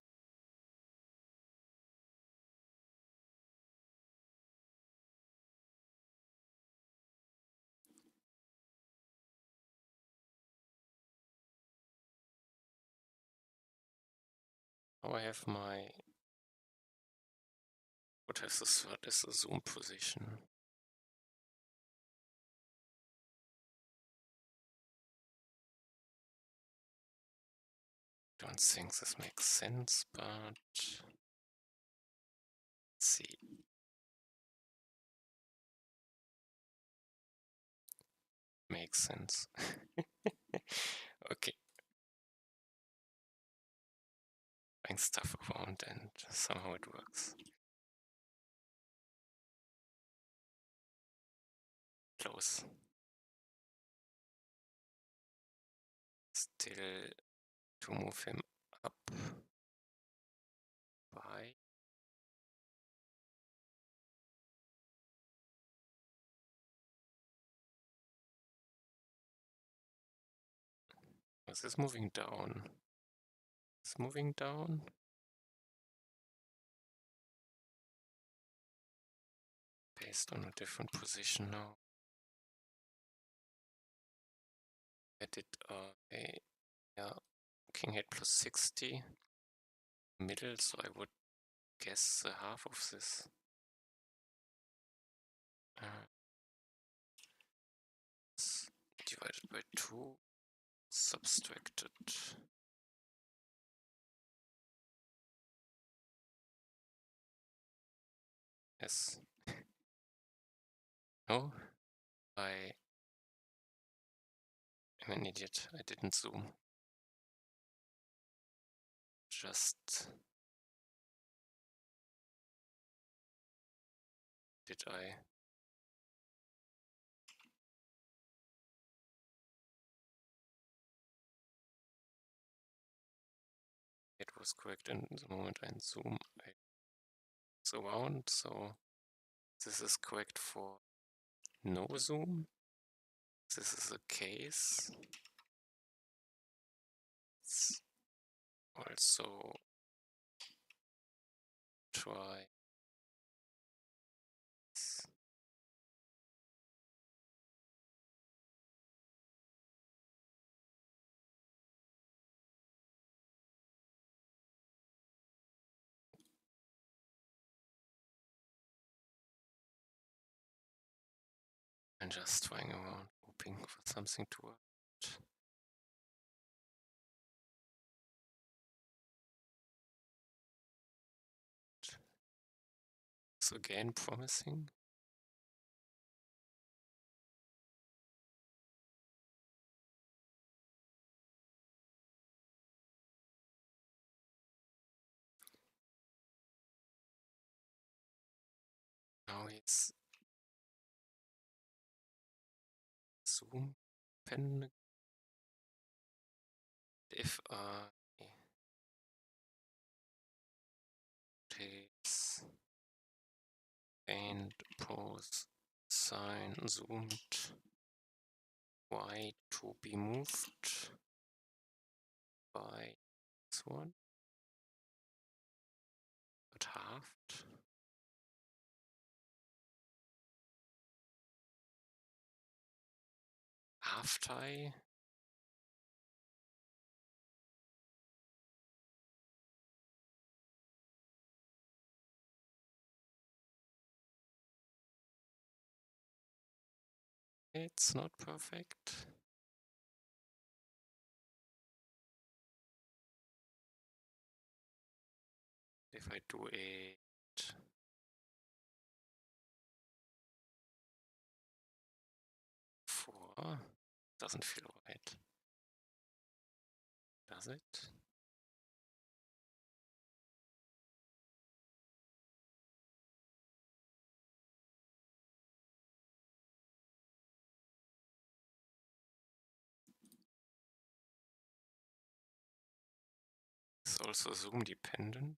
Now I have my. What is this? What is the zoom position? Don't think this makes sense, but let's see. Makes sense. Okay. Buying stuff around and somehow it works. Close. Still to move him up by Is this moving down? It's moving down. Based on a different position now. I did yeah, king 8 plus 60 middle, so I would guess half of this. Divided by 2, subtracted. Yes. No, I am an idiot. I didn't zoom. Just did I? It was correct in the moment I zoom. I around, so this is correct for no zoom. This is a case. Let's also try this. And just trying around, hoping for something to work. So again, promising. Now it's zoom pen. If I takes and pose sign zoomed y to be moved by this one, but halved. Half tie. It's not perfect. If I do it 4, doesn't feel right. Does it? It's also zoom dependent.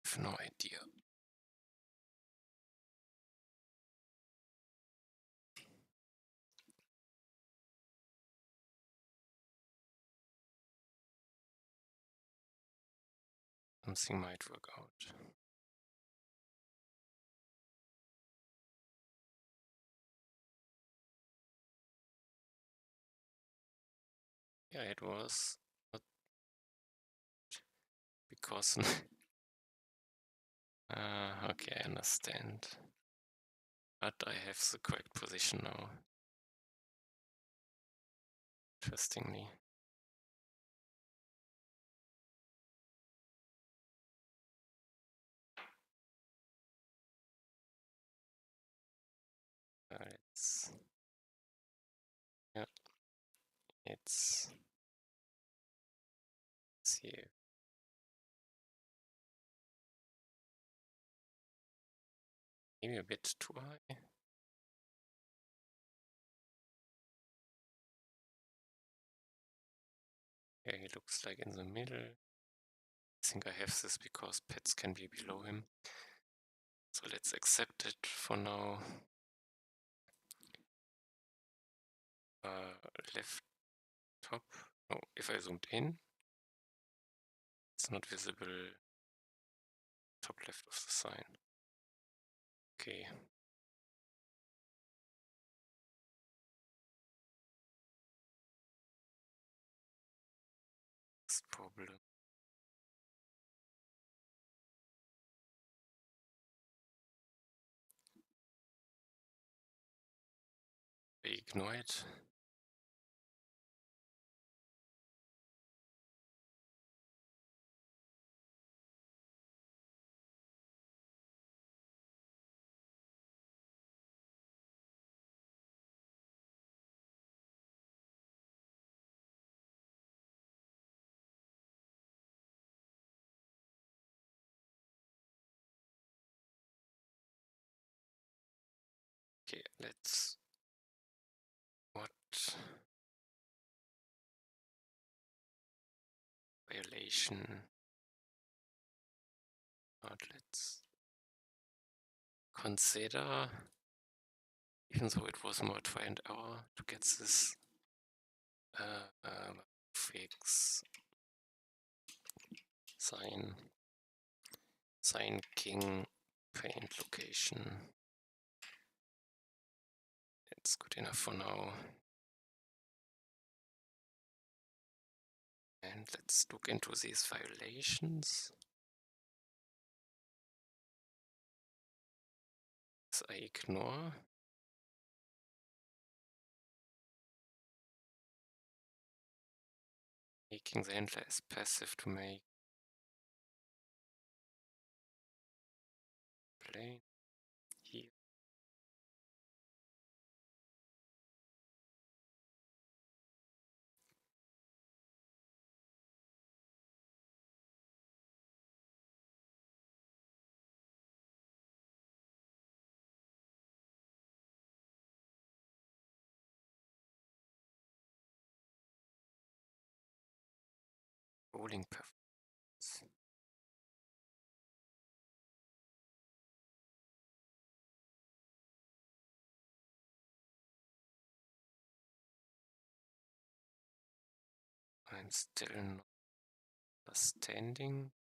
I have no idea. Something might work out. Yeah, it was. But because. Okay, I understand. But I have the correct position now. Interestingly. It's. Yeah, it's here. Maybe a bit too high. Yeah, he looks like in the middle. I think I have this because pets can be below him. So let's accept it for now. Left top. Oh, if I zoomed in, it's not visible top left of the sign. Okay. That's problem. I ignore it. Okay, let's what violation. But let's consider, even though it was more try and error to get this fix sign king paint location. It's good enough for now. And let's look into these violations. So I ignore. Making the handler as passive to make play here. Rolling performance. I'm still not understanding.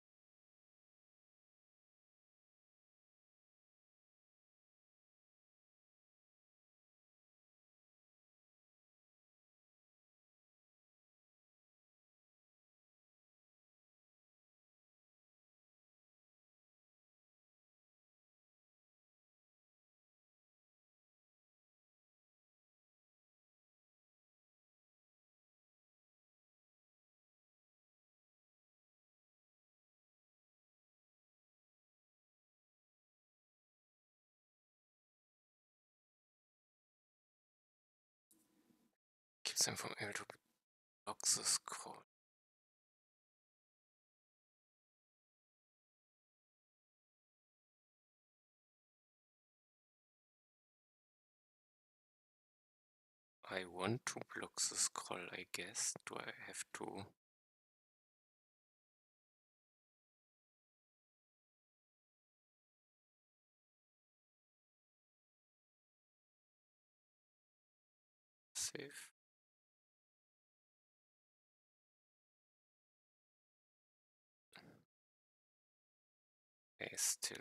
Keeps them from able to block the scroll. I want to block the scroll, I guess. Do I have to? Save. I still.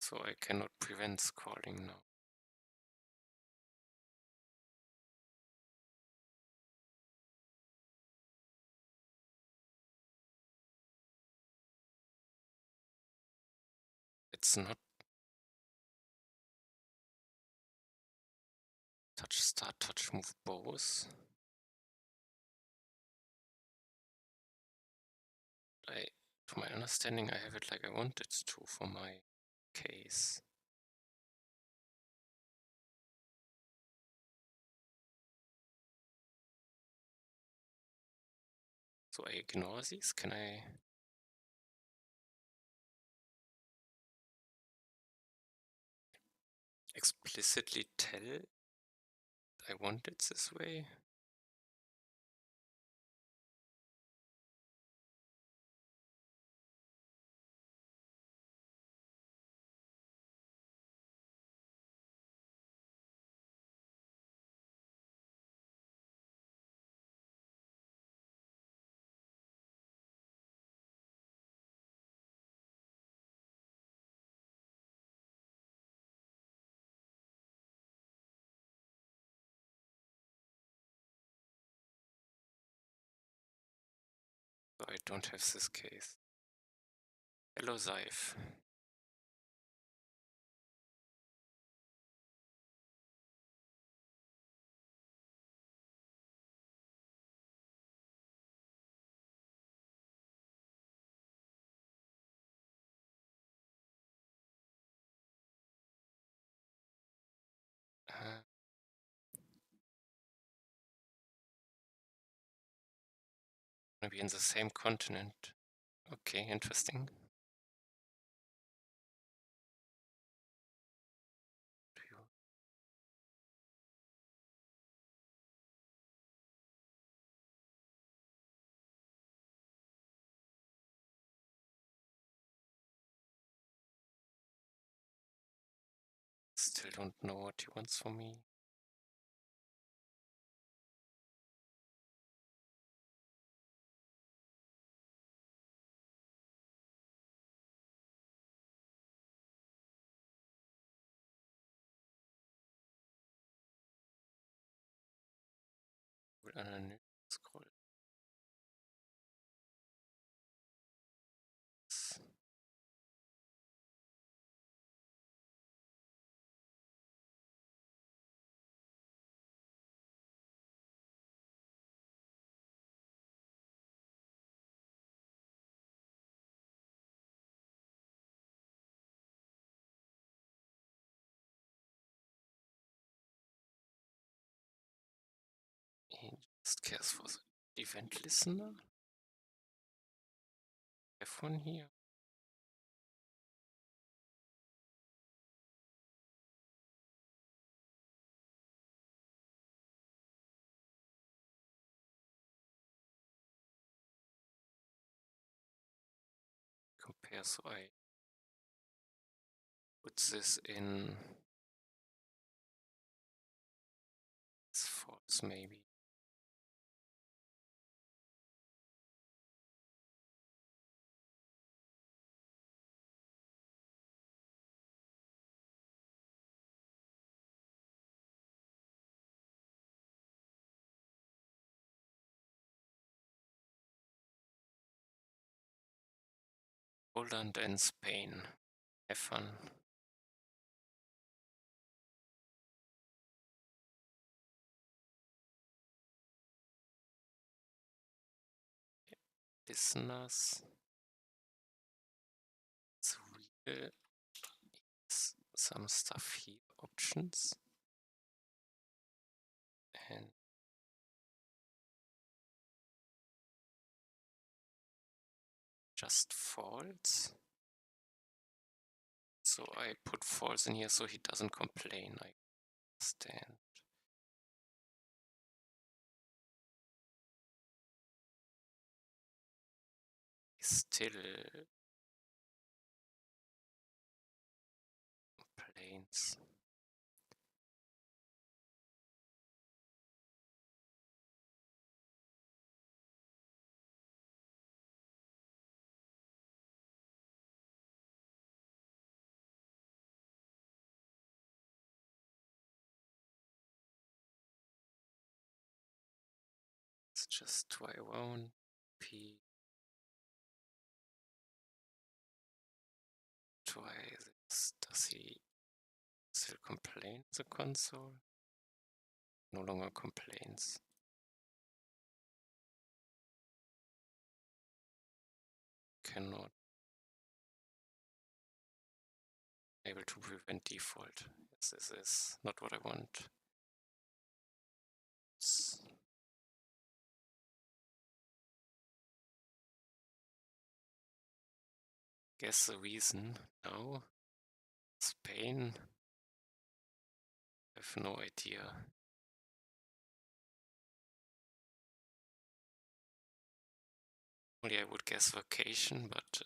So I cannot prevent scrolling now. It's not touch, start, touch, move both. To my understanding, I have it like I want it to for my case. So I ignore these? Can I? Explicitly tell I want it this way? So I don't have this case. Hello, Seif. Uh, Maybe in the same continent. Okay, interesting. Still don't know what he wants from me. Scroll. He just cares for the event listener. Have one here. Compare, so I put this in. It's false, maybe. Poland and Spain. Have fun. Listeners. It's real. Some stuff here. Options. And just false. So I put false in here so he doesn't complain. I understand. He still complains. Let's just try one. P. Try this. Does he still complain the console? No longer complains. Cannot. Able to prevent default. Yes, this is not what I want. guess the reason now. Spain. I have no idea. Only I would guess vacation, but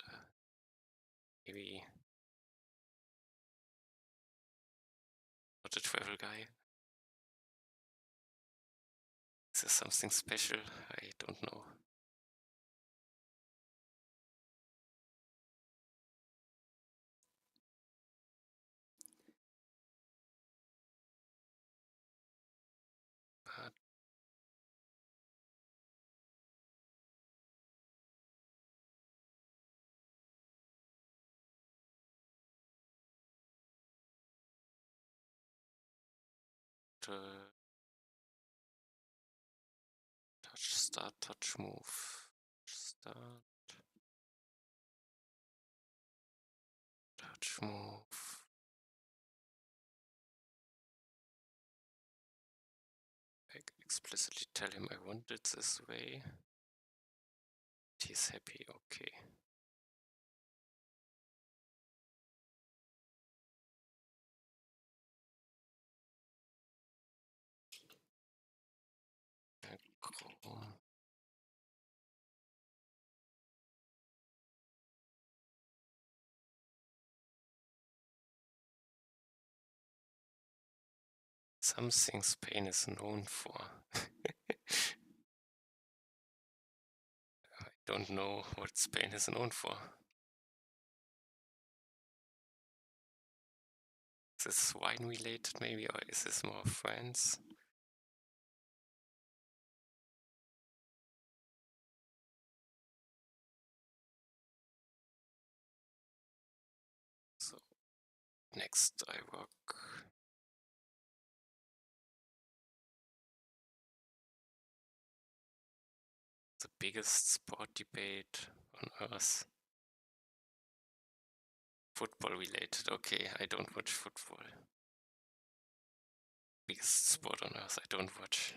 maybe not a travel guy. Is there something special? I don't know. But touch, start, touch, move. Start, touch, move. I explicitly tell him I want it this way. He's happy, okay. Chrome. Something Spain is known for. I don't know what Spain is known for. Is this wine related maybe, or is this more France? So next I work the biggest sport debate on earth. Football related, okay, I don't watch football. Biggest sport on earth, I don't watch.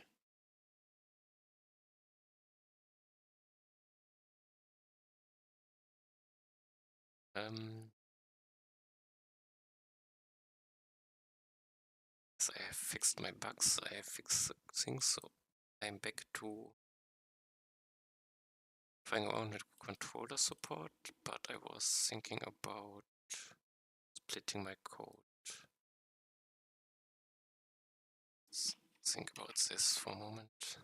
So I have fixed my bugs, I have fixed the things, so I'm back to playing around with controller support, but I was thinking about splitting my code. Let's think about this for a moment.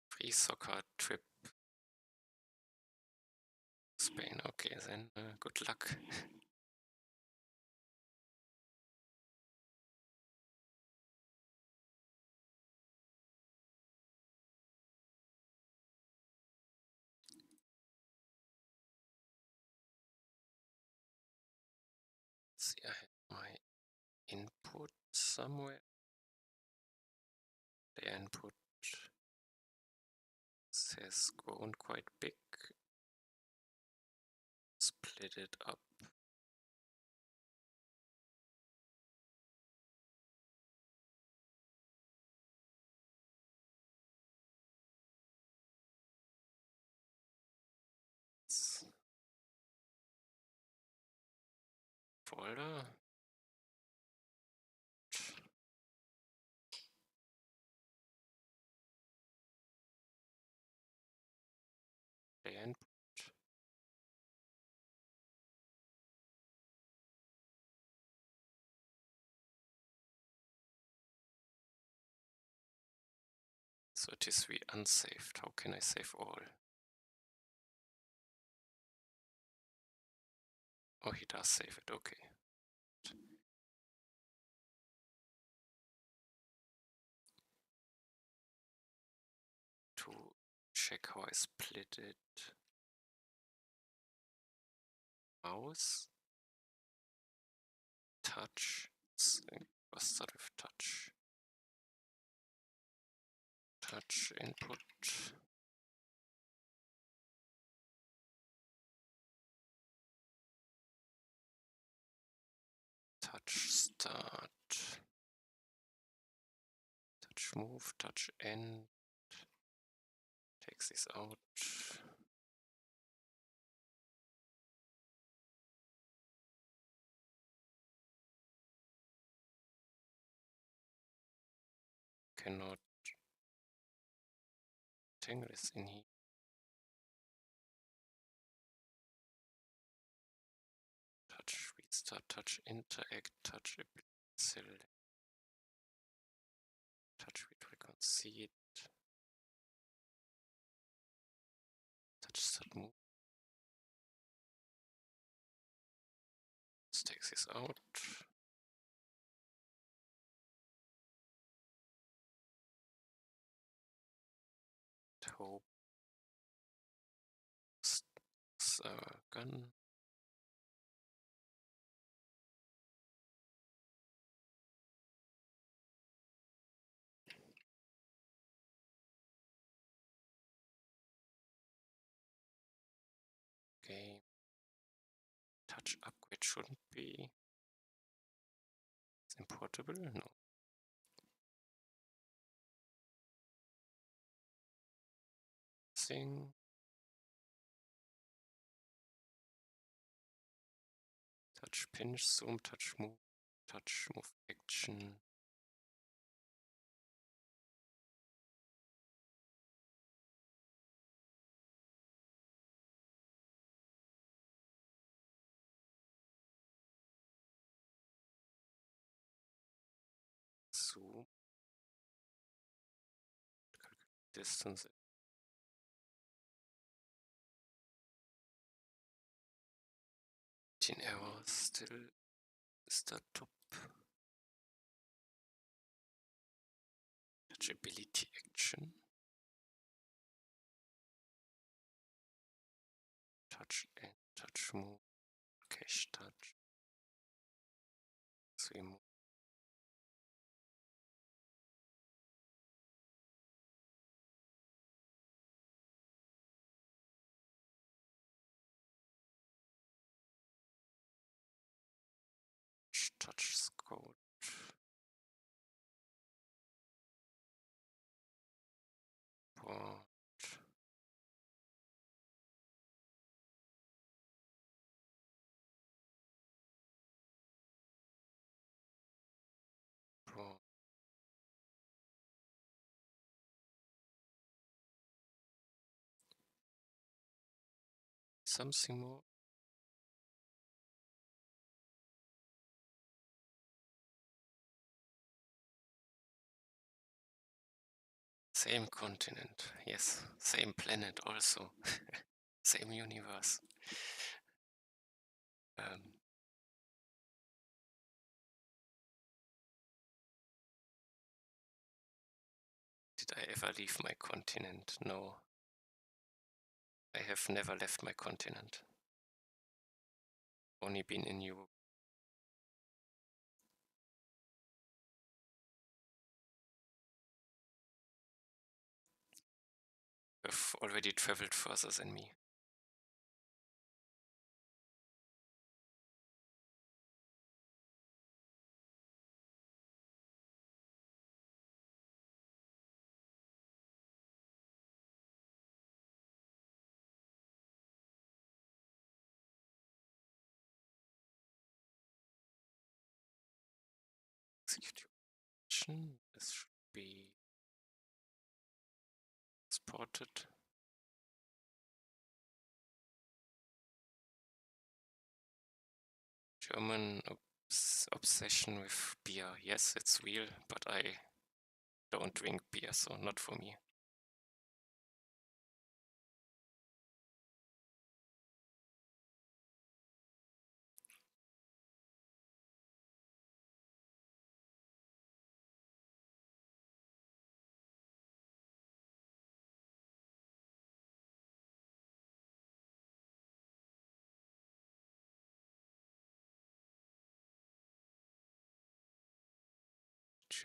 Free soccer trip Spain, okay, then good luck. See, I have my input somewhere. The input has grown quite big. Split it up. Folder. The input. So it is unsaved. How can I save all? Oh, he does save it, okay. To check how I split it. Mouse. Touch. Let's start with touch. Touch input. touch start, touch move, touch end, takes this out. Cannot tangle this in here. Touch restart, touch interact, touch select, touch retry concede, touch start move. Let's take this out. Hope gun. Okay. Touch upgrade shouldn't be. It's importable? No. Thing. Touch pinch, zoom, touch move action. Zoom. Distance. 18 hours still is the top. Touch ability action. Touch and touch move. Cash touch. Swim. Touch scout. Port. Port. Something more. Same continent, yes. Same planet also. Same universe. Did I ever leave my continent? No. I have never left my continent. Only been in Europe. I've already traveled further than me. Execution. This should be exported. German obsession with beer. Yes, it's real, but I don't drink beer, so not for me.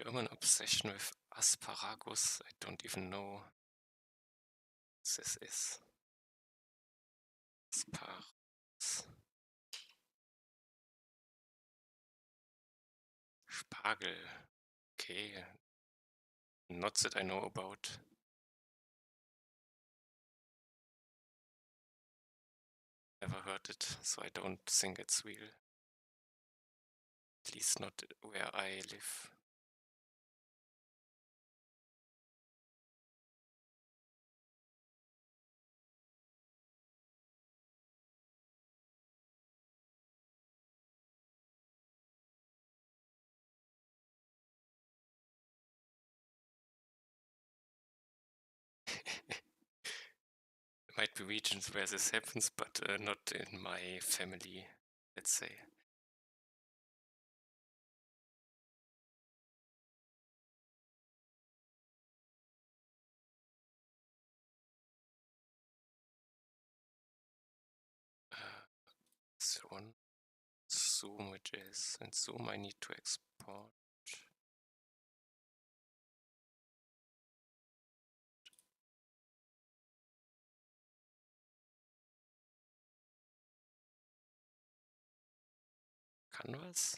German obsession with asparagus. I don't even know what this is. Asparagus. Hagel. Okay, not that I know about. Never heard it, so I don't think it's real. At least not where I live. There might be regions where this happens, but not in my family, let's say. So on Zoom, which is in Zoom, I need to export. Canvas?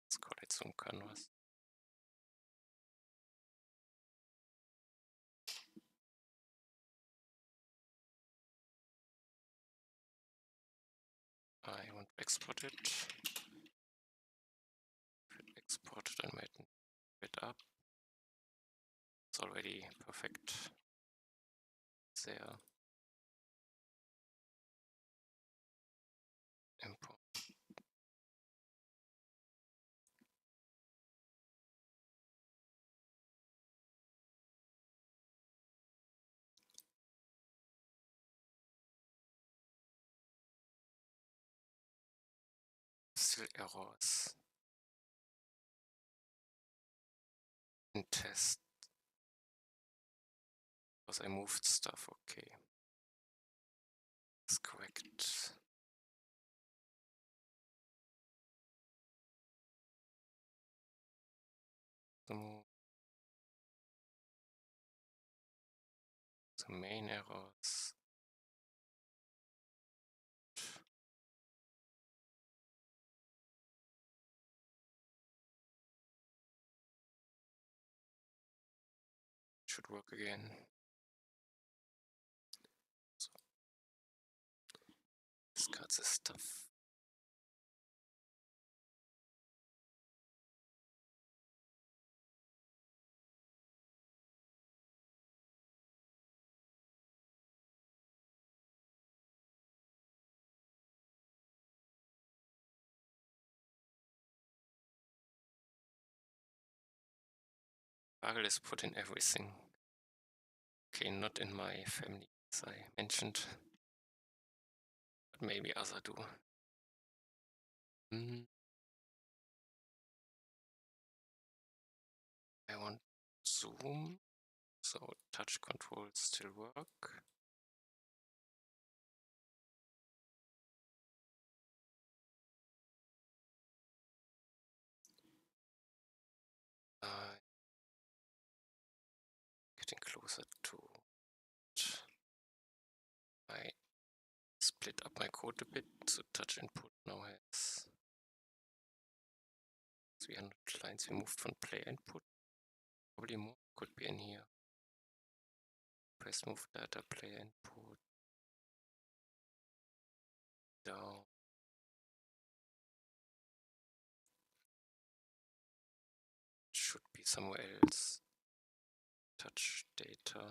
Let's call it Zoom Canvas. I want to export it. Export it and might it up. It's already perfect there. Import. Still errors. In test. Because I moved stuff, okay. That's correct. The main errors. Should work again. So, discard this stuff. Bagel is put in everything. Okay, not in my family, as I mentioned. But maybe other do. I want zoom, so touch controls still work. Getting closer to it. I split up my code a bit, so touch input now has 300 lines removed from player input. Probably more could be in here. Press move data player input down. Should be somewhere else. Touch data.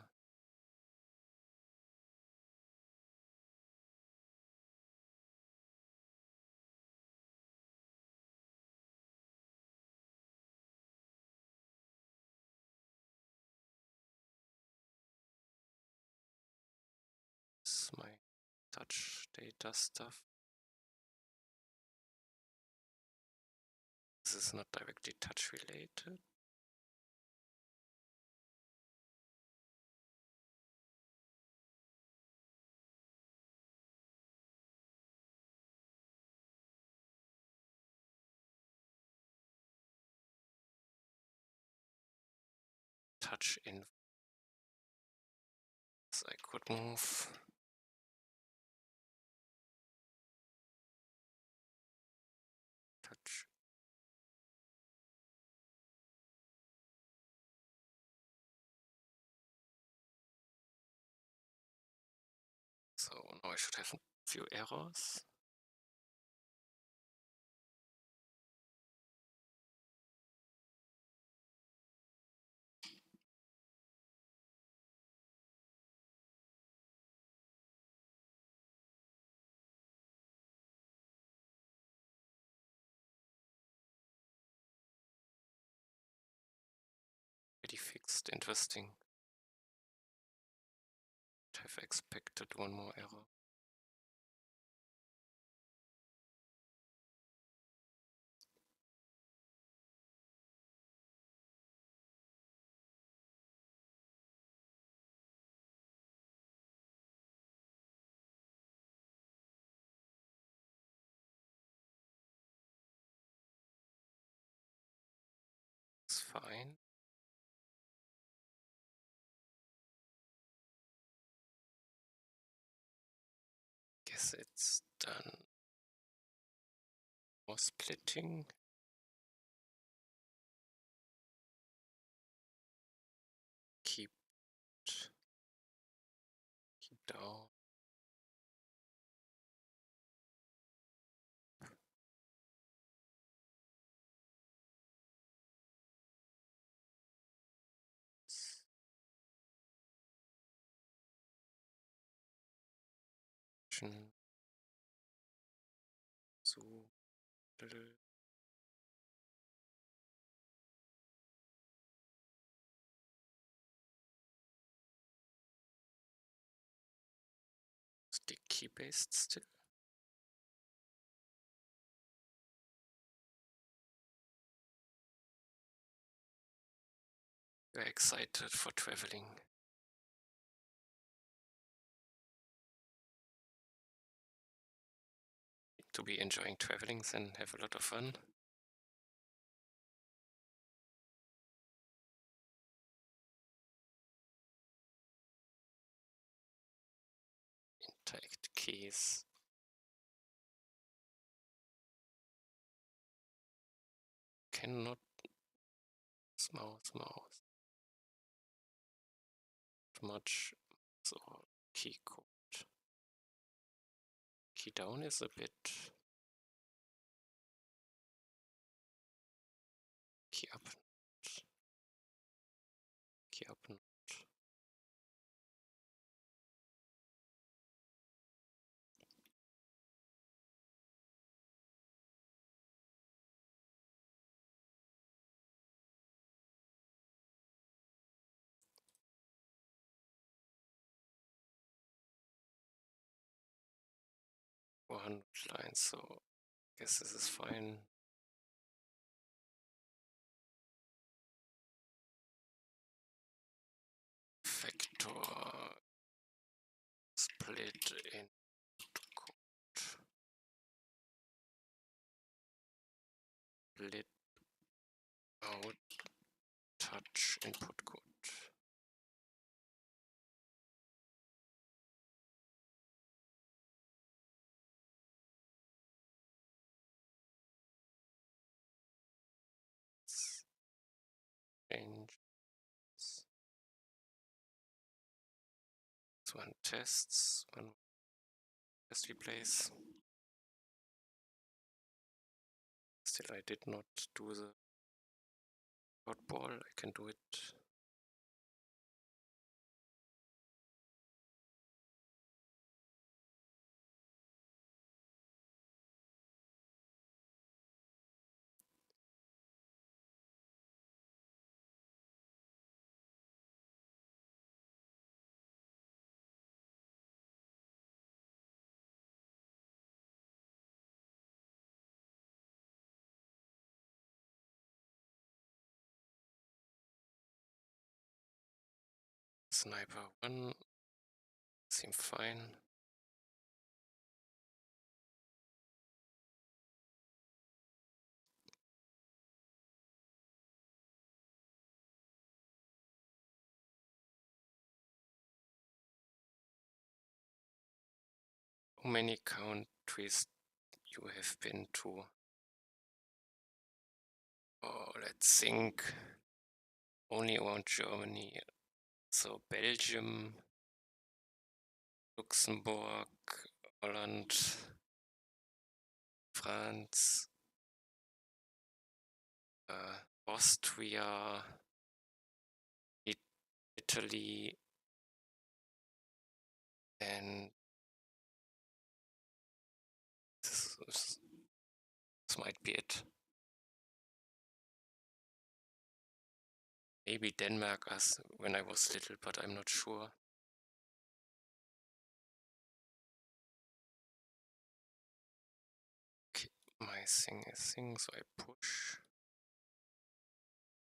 This is my touch data stuff. This is not directly touch related. Touch info. So I could move. Touch So now I should have a few errors. Already fixed, interesting. Would have expected one more error. It's fine. Guess it's done. More splitting. Keep down. So little. Sticky based still. We're excited for traveling. To be enjoying traveling and have a lot of fun. Intact keys. Cannot mouse. Much. So key code. Key down is a bit. Key up. Key up. 400 lines, so I guess this is fine. Vector split in code. Split out touch input code. Change. This one tests, one test replace. Still, I did not do the dot ball. I can do it. Sniper 1 seems fine. How many countries you have been to? Oh, let's think. Only around Germany. So Belgium, Luxembourg, Holland, France, Austria, Italy, and this might be it. Maybe Denmark as when I was little, but I'm not sure. Okay, my thing is thing, so I push.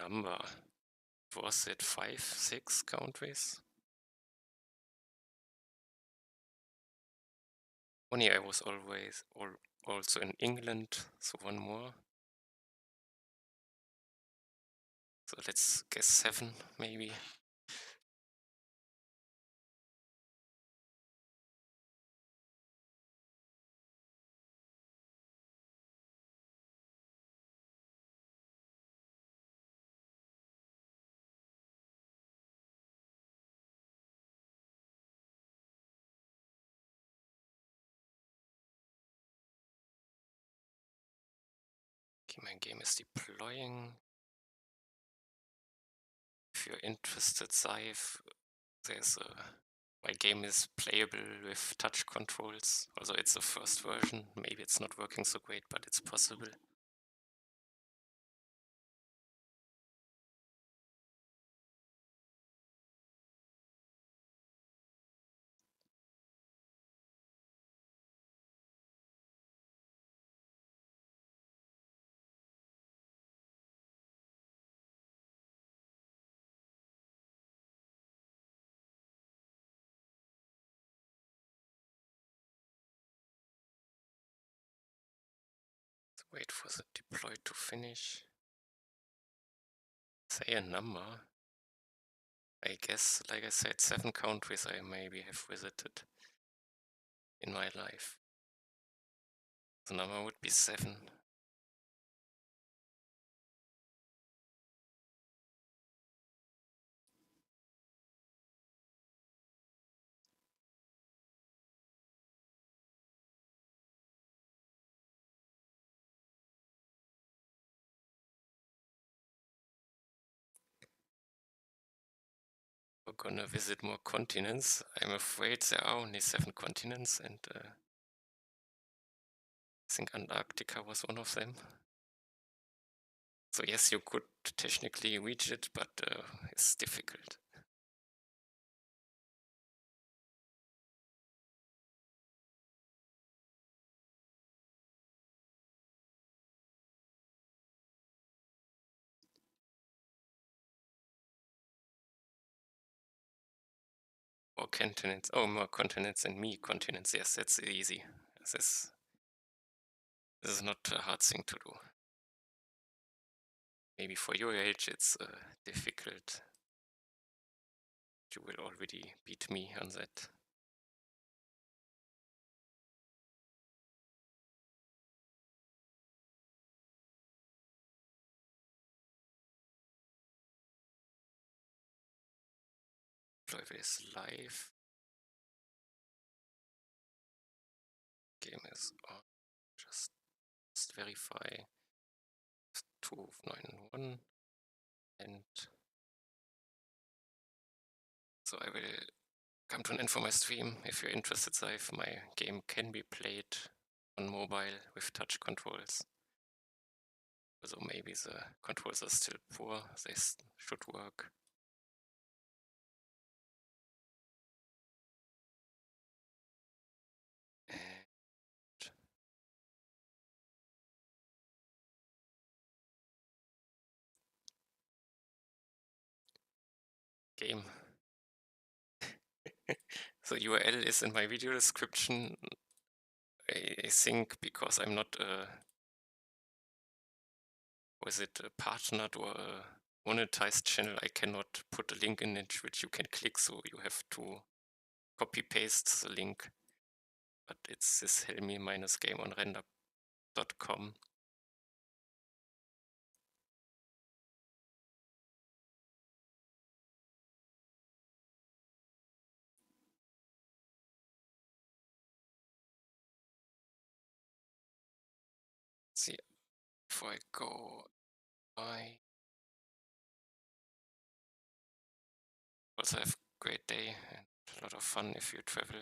Number. Was it 5, 6 countries? Only I was always also in England, so one more. So let's guess 7, maybe. Okay, my game is deploying. If you're interested, Saif, there's a my game is playable with touch controls, although it's the first version. Maybe it's not working so great, but it's possible. Let's wait for the deploy to finish. Say a number. I guess, like I said, 7 countries I maybe have visited in my life. The number would be 7. We're gonna visit more continents. I'm afraid there are only 7 continents, and I think Antarctica was one of them. So yes, you could technically reach it, but it's difficult. More continents. Oh, more continents and me continents. Yes, that's easy. This is not a hard thing to do. Maybe for your age it's difficult. You will already beat me on that. Level is live. Game is on. Just verify 291 and so I will come to an end for my stream. If you're interested, Saif, my game can be played on mobile with touch controls. So maybe the controls are still poor, they should work. And game. The URL is in my video description. I think because I'm not was it a partnered or a monetized channel, I cannot put a link in it which you can click, so you have to copy paste the link. But it's this helmi-game-on-render.com. see, before I go, I also have a great day and a lot of fun if you travel.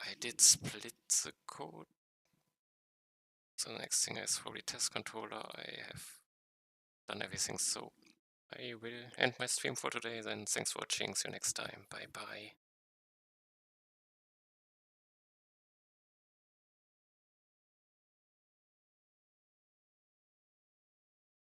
I did split the code. So the next thing is probably test controller. I have done everything, so I will end my stream for today. Then thanks for watching. See you next time. Bye bye.